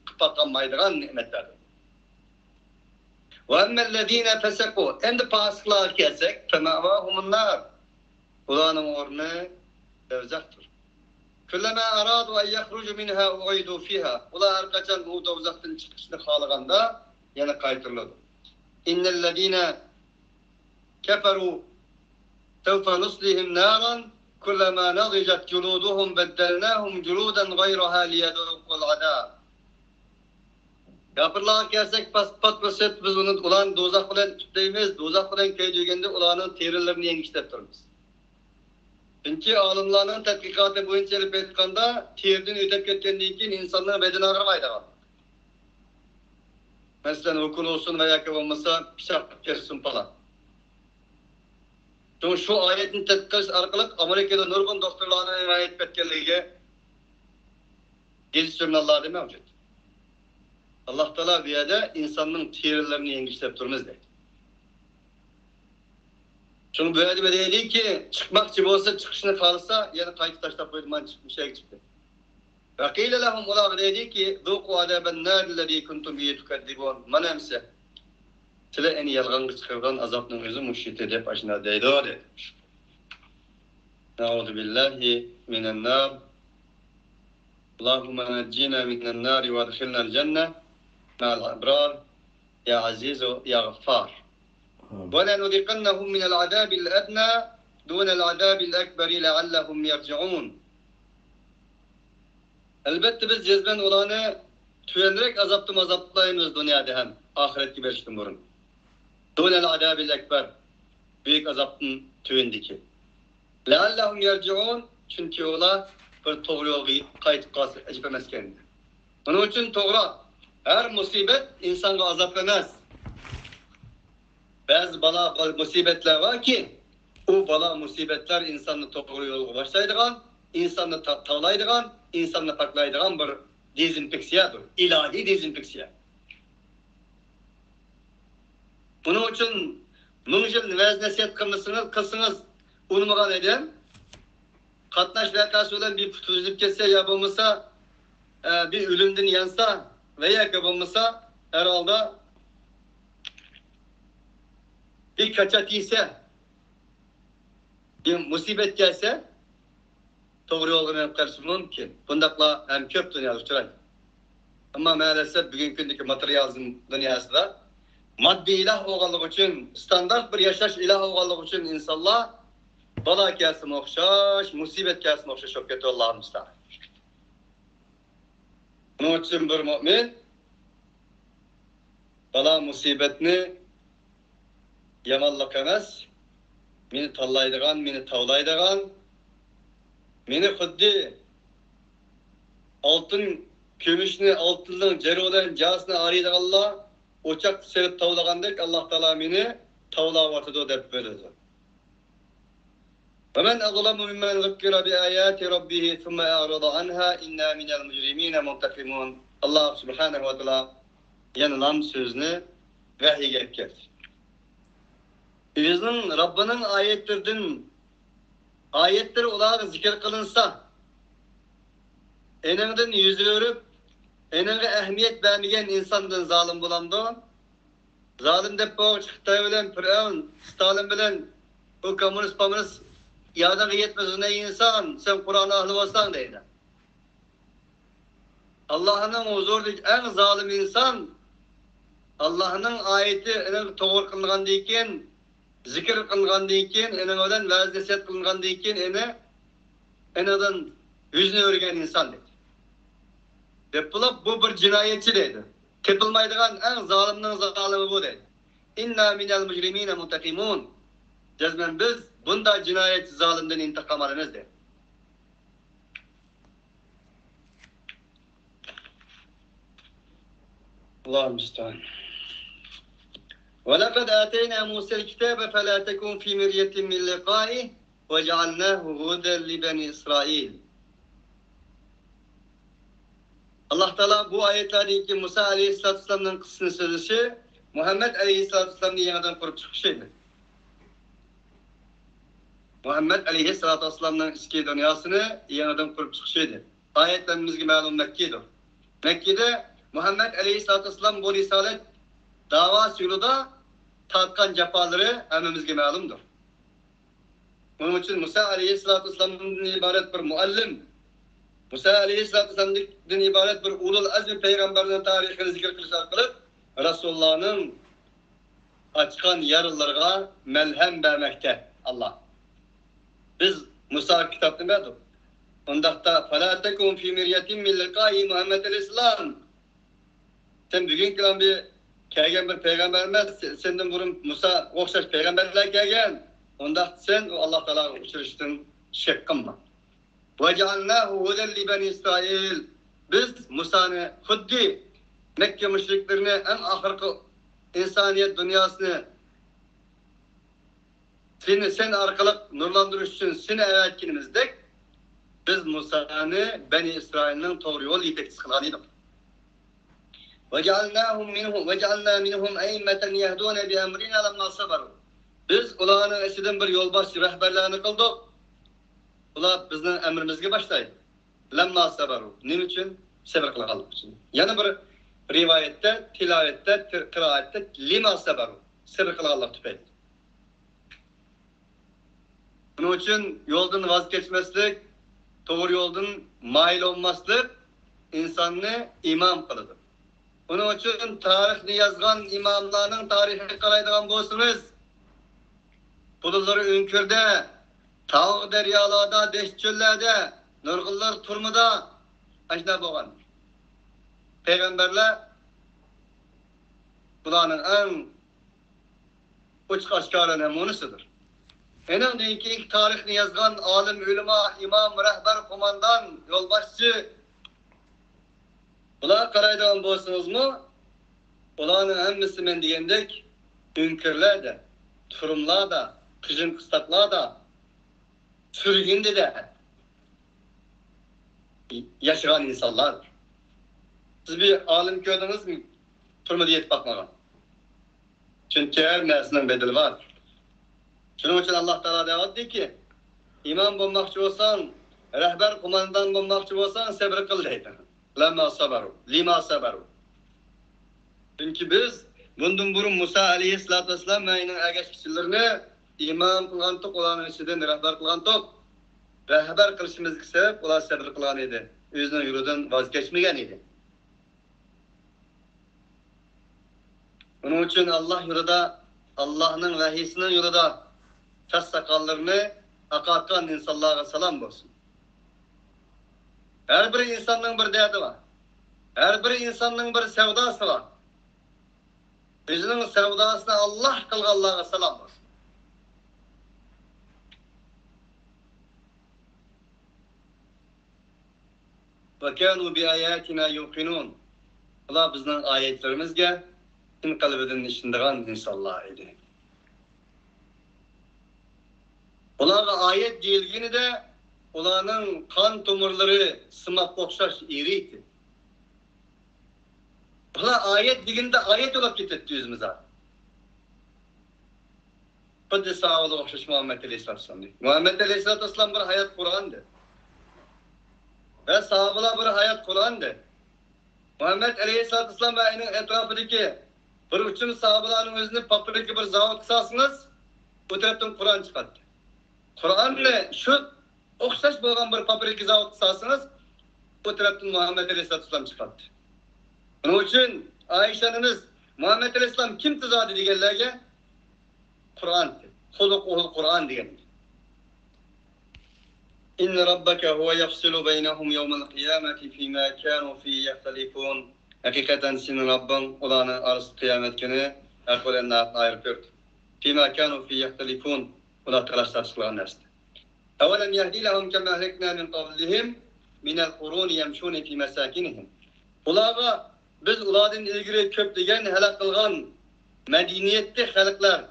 B: kıpakamaydıgan nimetlerdir. وَاَمَّا الَّذ۪ينَ فَسَقُوا Hem de fasıklığa kelsek فَمَعْوَاهُمُ النَّارِ Ulanın ornu devzaktır. كُلَّمَا أَرَادُوا اَنْ يَخْرُجُ مِنْهَا اُعِيدُوا فِيهَا Ulan arkacan bu devzaktın çıkışını halaganda yani kaytırladı. اِنَّ الَّذ۪ينَ كَفَرُوا سَوْفَ نُصْلِهِمْ نَارًا كُلَّمَا نَضِجَتْ جُلُودُهُمْ بَدَّلْنَاهُمْ جُلُودًا غَيْرَهَا لِيَذُوقُوا الْعَذَابَ Kafirlarga kelsak pat basit biz uni ulan dozaq bilan tutlaymiz, dozaq bilan köydegende ularning terilarini yengishtab turamiz. Chunki olimlarning tadqiqoti bo'yicha olib aytganda terdan o'tib ketgandan keyin insonlar bedeni og'rimaydi. Masalan, ukul olsun va yoki bo'lmasa pichoq kessin falan. Şu oyatni tadqiq orqali Amerikada nurg'un doktorlarning rivoyat etganligiga gazet jurnallarda mavjud. Allah Teala bir yerde insanın terilerini yengişlep durmaz dedi. Çünkü böyle bir dedi ki çıkmakçı olsa çıkışını kalırsa yani kayıt taşlap koyduğundan çıkmış şey çıktı. Ve kıyle lehum ola dedi ki dhuku adaben nârillezî kuntum bihi tukezzibûn. Manemse size en yalgın çıkargan azapның özü müşrit edip aşına deydi o dedi. Nauzu billahi minen nâr. Allahümme neccina minen nâri ve adkhilna'l cenneh مع الأبرار يا عزيز يا غفار ولنذيقنهم من العذاب الأدنى دون العذاب الأكبر لعلهم يرجعون Elbette biz cezben olanı tüyenerek azaplayınız dünyada hem ahiret gibi eriştim burun. Dûnel azâbil ekber büyük azaptın tüyendeki. لعلهم يرجعون çünkü ola bir doğru yolu kayıt kalsın acıpemez kendine. Onun için doğru. Her musibet insana azap vermez. Bazı bala musibetler var ki o bala musibetler insanı doğru yolu başlaydıgan, insanı tağlaydıgan, insanı paklaydıgan bir dezinfeksiyadır. İlahi dezinfeksiya. Bunun için vaz nasihat kılsınız unutmadan edin. Katnaş vakası olan bir tutuluk kesse ya bulmasa bir ölümden yansa veya yapılmışsa herhalde bir kaçak ise bir musibet gelse doğru yoluna karşı mümkün. Bundakla hem köp dünyada uçuraydı. Ama maalesef bugün gündeki materyalizm dünyasında maddi ilah oğallık için, standart bir yaşaş ilah oğallık için insanlar bala gelsin okşaş, musibet gelsin okşaş çok kötü Allah'ın müstahak. Bunun için bir mümin bala musibetini yamanlık emas, meni tallaydıgan, meni tavlaydıgan, meni xuddi altın kömüşünü altınlığın ceri olan casını araydıganlar Uçak serip tavlagandek Allah Teala meni tavlavatıdı dep beledi. وَمَنْ أَظْلَمُ مِمَّنْ ذُكِّرَ بِآيَاتِ رَبِّهِ ثُمَّ أَعْرَضَ عَنْهَا إِنَّا مِنَ الْمُجْرِمِينَ مُنْتَقِمُونَ. Allah Subhanahu wa Ta'ala yanılan sözünü vahiy etken. Bizning Rabbinin ayetleri olarak zikir kılınsa, enenden yüz örüp, enenge ehmiyet vermeyen insandan zalim bulandı. Zalim dep bu Xitay bilen Firavun, Stalin bilen o komünist yadan yetmez ne insan, sen Kur'an'ı ahlı olsan deydi. Allah'ın huzurundaki en zalim insan, Allah'ın ayeti doğru kılıngan deyken, zikir kılıngan deyken, eneden vaaz nasihat kılıngan deyken, eneden yüzünü örgen insan dedi. Depulap bu bir cinayetçi dedi. Tepilmaydıgan en zalimnin zalimi bu dedi. İnna minel mücrimine muntakimun. Cezmen biz bunda cinayetçi zalimden intikam alınız dedi. Allah'ım müstahane. وَلَقَدْ آتَيْنَا مُوسَى الْكِتَابَ فَلَا تَكُنْ فِي مِرْيَةٍ مِنْ لِقَائِهِ وَجَعَلْنَاهُ هُدًى لِبَنِي İsrail. Allah Teala bu ayetlerdeki Musa Aleyhisselatü Vesselam'ın kıssını sözü Muhammed Aleyhisselatü Vesselam'ın yanından kurup çıkışıydı. Muhammed Aleyhisselatü Vesselam'ın iski dünyasını yanından kurup çıkışıydı. Ayetlerimizge malum Mekke'dir. Mekke'de Muhammed Aleyhisselatü Vesselam bu risalet davası yolunda tatkan cefaları hemimizge malumdur. Bunun için Musa Aleyhisselatü Vesselam'ın ibaret bir muallim, Musa Aleyhisselatü Vesselam'dan ibaret bir ulul azmi peygamberinin tarihini zikir kılış arkalık Resulullah'ın açkan yarılarına melhem vermekte Allah. Biz Musa kitabını verdik. Ondakta فَلَا تَكُمْ فِي مِرْيَةٍ مِنْ لِقَائِهِ Muhammed Aleyhisselam. Sen bugün kilan bir peygamberimiz, senden burun Musa okşaş peygamberler gelgen. Ondak sen Allah Teala uçuruştun şekkim var. وَجَعَلْنَاهُ هُدًى لِبَنِي İsrail. Biz Musa'nı huddi Mekke müşriklerini en ahırkı insaniyet dünyasını sen arkalık nurlandırış için seni evvelkinimizdik. Biz Musa'nı Beni İsrail'in doğru yol yetekçisi kılanıydık. وَجَعَلْنَا مِنْهُمْ اَيْمَّةً يَهْدُونَ بِأَمْرِنَا لَمَّا صَبَرُوا. Biz onların eşiden bir yolbaş rehberlerini kıldık. Ular bizden emrimizge başlaydı. Lemma sabaru. Ne için? Sabır kılgallık için. Yani bir rivayette, tilavette, kıraette lima sabaru. Sabır kılgallık tüpeydi. Bunun için yoldan vazgeçmezlik, doğru yoldan mail olmazlık insanını imam kılıdır. Bunun için tarihini yazgan imamlarının tarihini karaydıgan bolsunuz. Bulurları ünkürde, tağ deryalarda, deş çöllerde, nurgullar turmuda aşna boğan. Peygamberler bulanın en uçuk aşkarı nemunisidir. Enem deyinki ilk tarihini yazgan alim, ulema, imam, rehber, kumandan, yolbaşçı bular karaydıgan bolsunuz mu? Bulanın hemmisi men diyendek ünkürler de, turumlar da, kıcın kıstaklar da, sürgünde de yaşayan insanlardır. Siz bir alim gördünüz mü? Turma diyet bakmadan. Çünkü her mesleğin bedeli var. Şunun için Allah Teala devam etti ki, imam bulmakçı olsan, rehber kumandan bulmakçı olsan sabır kıl deydi. Lema sabaru, lima sabaru. Çünkü biz bundan burun Musa Aleyhisselatü Vesselam ve onun ergeç kişilerini imam kılgantık olanın içinden rehber kılgantık. Rehber kılışımızı sebep ola sabır kılgan idi. Özünün yürüden vazgeçmeyen idi. Onun için Allah yolunda, Allah'ın vahiysinin yolunda saç sakallarını akatkan insanlara selam olsun. Her bir insanın bir derdi var. Her bir insanın bir sevdası var. Özünün sevdasına Allah kılganlara selam olsun. وَكَانُوا بِآيَاتِنَا يُوقِنُونَ. Allah bizden ayetlerimizge Kim kalbiden işindiğen insanlar idi. Onlara ayet gelgini de onların kan tomirleri sımak okşaş iriydi. Buna ayet diginde ayet olup gitti yüzümüze. Pıddı sağlığı okşaş Muhammed Aleyhisselam diyor. Muhammed Aleyhisselam bir hayat Kur'an'dı. Ve sahabeler bir hayat Kur'an'dı. Muhammed Aleyhisselam ve onun etrafındaki bir uçun sahabelerin özünü papırıki bir zavut kısasınız, bu taraftan Kur'an çıkarttı. Kur'an'la şu okşaş bolgan bir papırıki zavut kısasınız, bu taraftan Muhammed Aleyhisselam çıkarttı. Bunun için Ayşe'niz Muhammed Aleyhisselam kim tızad ediyorlarga? Kur'an. Hulukuhul Kur'an diyen. İnne rabbeke huve yafsilu beynehum yevmel kıyameti fîmâ kânû fî yehtelifûn. Hakikaten senin Rabbin olanı arz kıyamet günü erkolenler ayırıp gördü. Fîmâ kânû fî yehtelifûn. Ola tıraşlaştılar nesli. Evelem yehdi lehum kemâ ehleknâ min kavlihim minel kurûni yemşûni fî mesâkinihim. Ulağa biz uladın ilgili köplegen helak kılgan medeniyetli halklar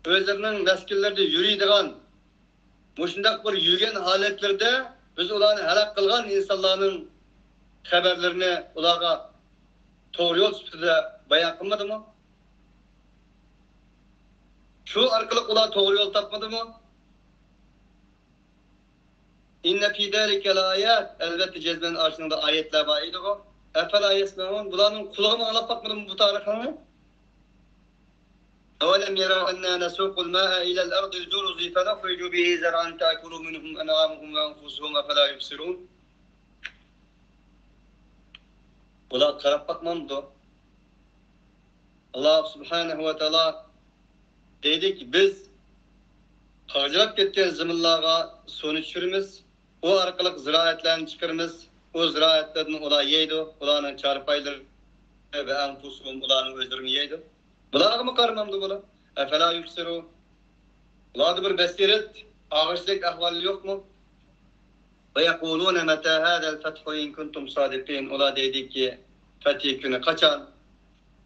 B: özlerinin meskillerinde yürüydiğen muşundak bir yürüyen haletlerde biz ulanı helak kılgan insanların haberlerini ulağa doğru yol üstünde bayan kılmadı mı? Şu arkalık ulağı doğru yol tapmadı mı? İnne fî dâlike l'âyât elbette cezbenin arşında ayetler bayıydı o. Efela yesme'un bulanın kulağını anlap bakmadı mı bu tarihini? أولم يروا أننا نسوق الماء إلى الأرض الجرز فنخرج به زرعا تأكل منهم أنعامهم وأنفسهم أفلا يبصرون. Ula karab bakmamdı. Allah Subhanahu ve Teala dedi ki biz harcayıp gitken zımınlığa sonuçurumuz, o arkalık ziraatlerini çıkarımız, o ziraatlerini ula yeydi, ulanın çarpayları ve enfusum ulanın özlerini yeydi. Bular mı karmamdı bula? Efela yüksürûn. Bularda bir besiret, ağışlık ahvali yok mu? Ve yekulûne metâ hâdel fethu in kuntum sâdikîn. Ola dedi ki fetih günü kaçan?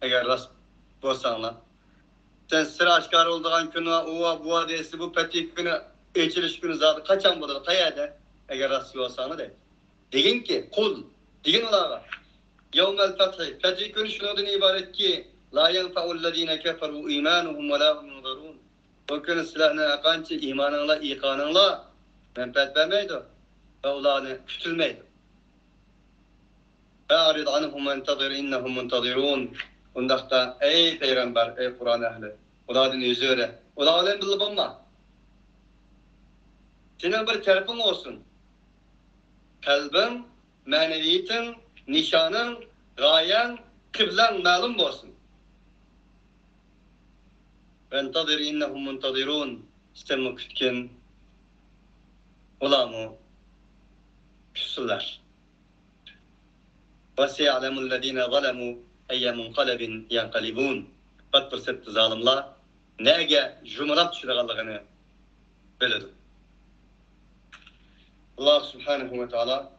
B: Eğer rast bolsanlar. Sen sıra aşkar olduğun günü uva buva deysi bu fetih günü içiliş günü zaten kaçan budur? Kayada eğer rast bolsanlar de. Degin ki kul. Degin olağa. Yevmel fetih. Fetih günü şundan ibaret ki la yenfa'ullezine keferu imanuhum ve la hum yunzarun. O gün silahına akançı imanınla, ikanınla menfaat vermeydi. Ve ulanı kütülmeydi. Fa'rid anhum mentazir innehum muntazirun. Ondakta ey peygamber, ey Kur'an ehli. Ulanın yüzü öyle. Ulanın bilip olma. Senin bir terfin olsun. Kalbin, maneviyetin, nişanın, gayen, kıblen malum olsun. Fentazir innehum muntazirun. İstemmi kütken ulanı küsürler. وَسَيَعْلَمُ الَّذ۪ينَ ظَلَمُوا اَيَّ مُنْقَلَبٍ يَنْقَلِبُونَ Bak fırsat zalimler nege cumhuriyet çürüğallığını belirdi. Allah Subhanahu ve Teala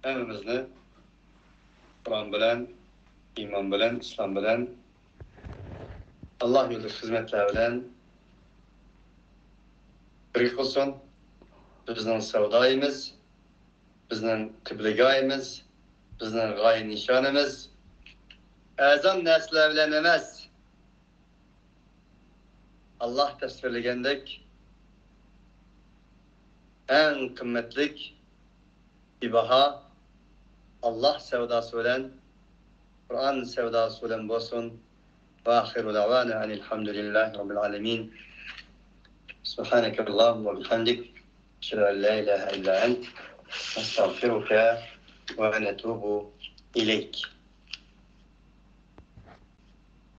B: hemimizni Kur'an bilen, iman bilen, İslam bilen, Allah yolunda hizmetler bilen bir kılsın. Bizden sevdayımız, bizden kıblegayımız, bizden gaye nişanımız, azam nesle evlenemez. Allah tasvirlegendek en kıymetlik ibaha Allah sevdası olan, Kur'an sevdası olan olsun. Ve ahiru davana enilhamdülillahi rabbil alemin. Subhaneke Allahumma ve bihamdik. Eşhedü en la ilahe illa ent. Estağfiruke ve netubu ileyk.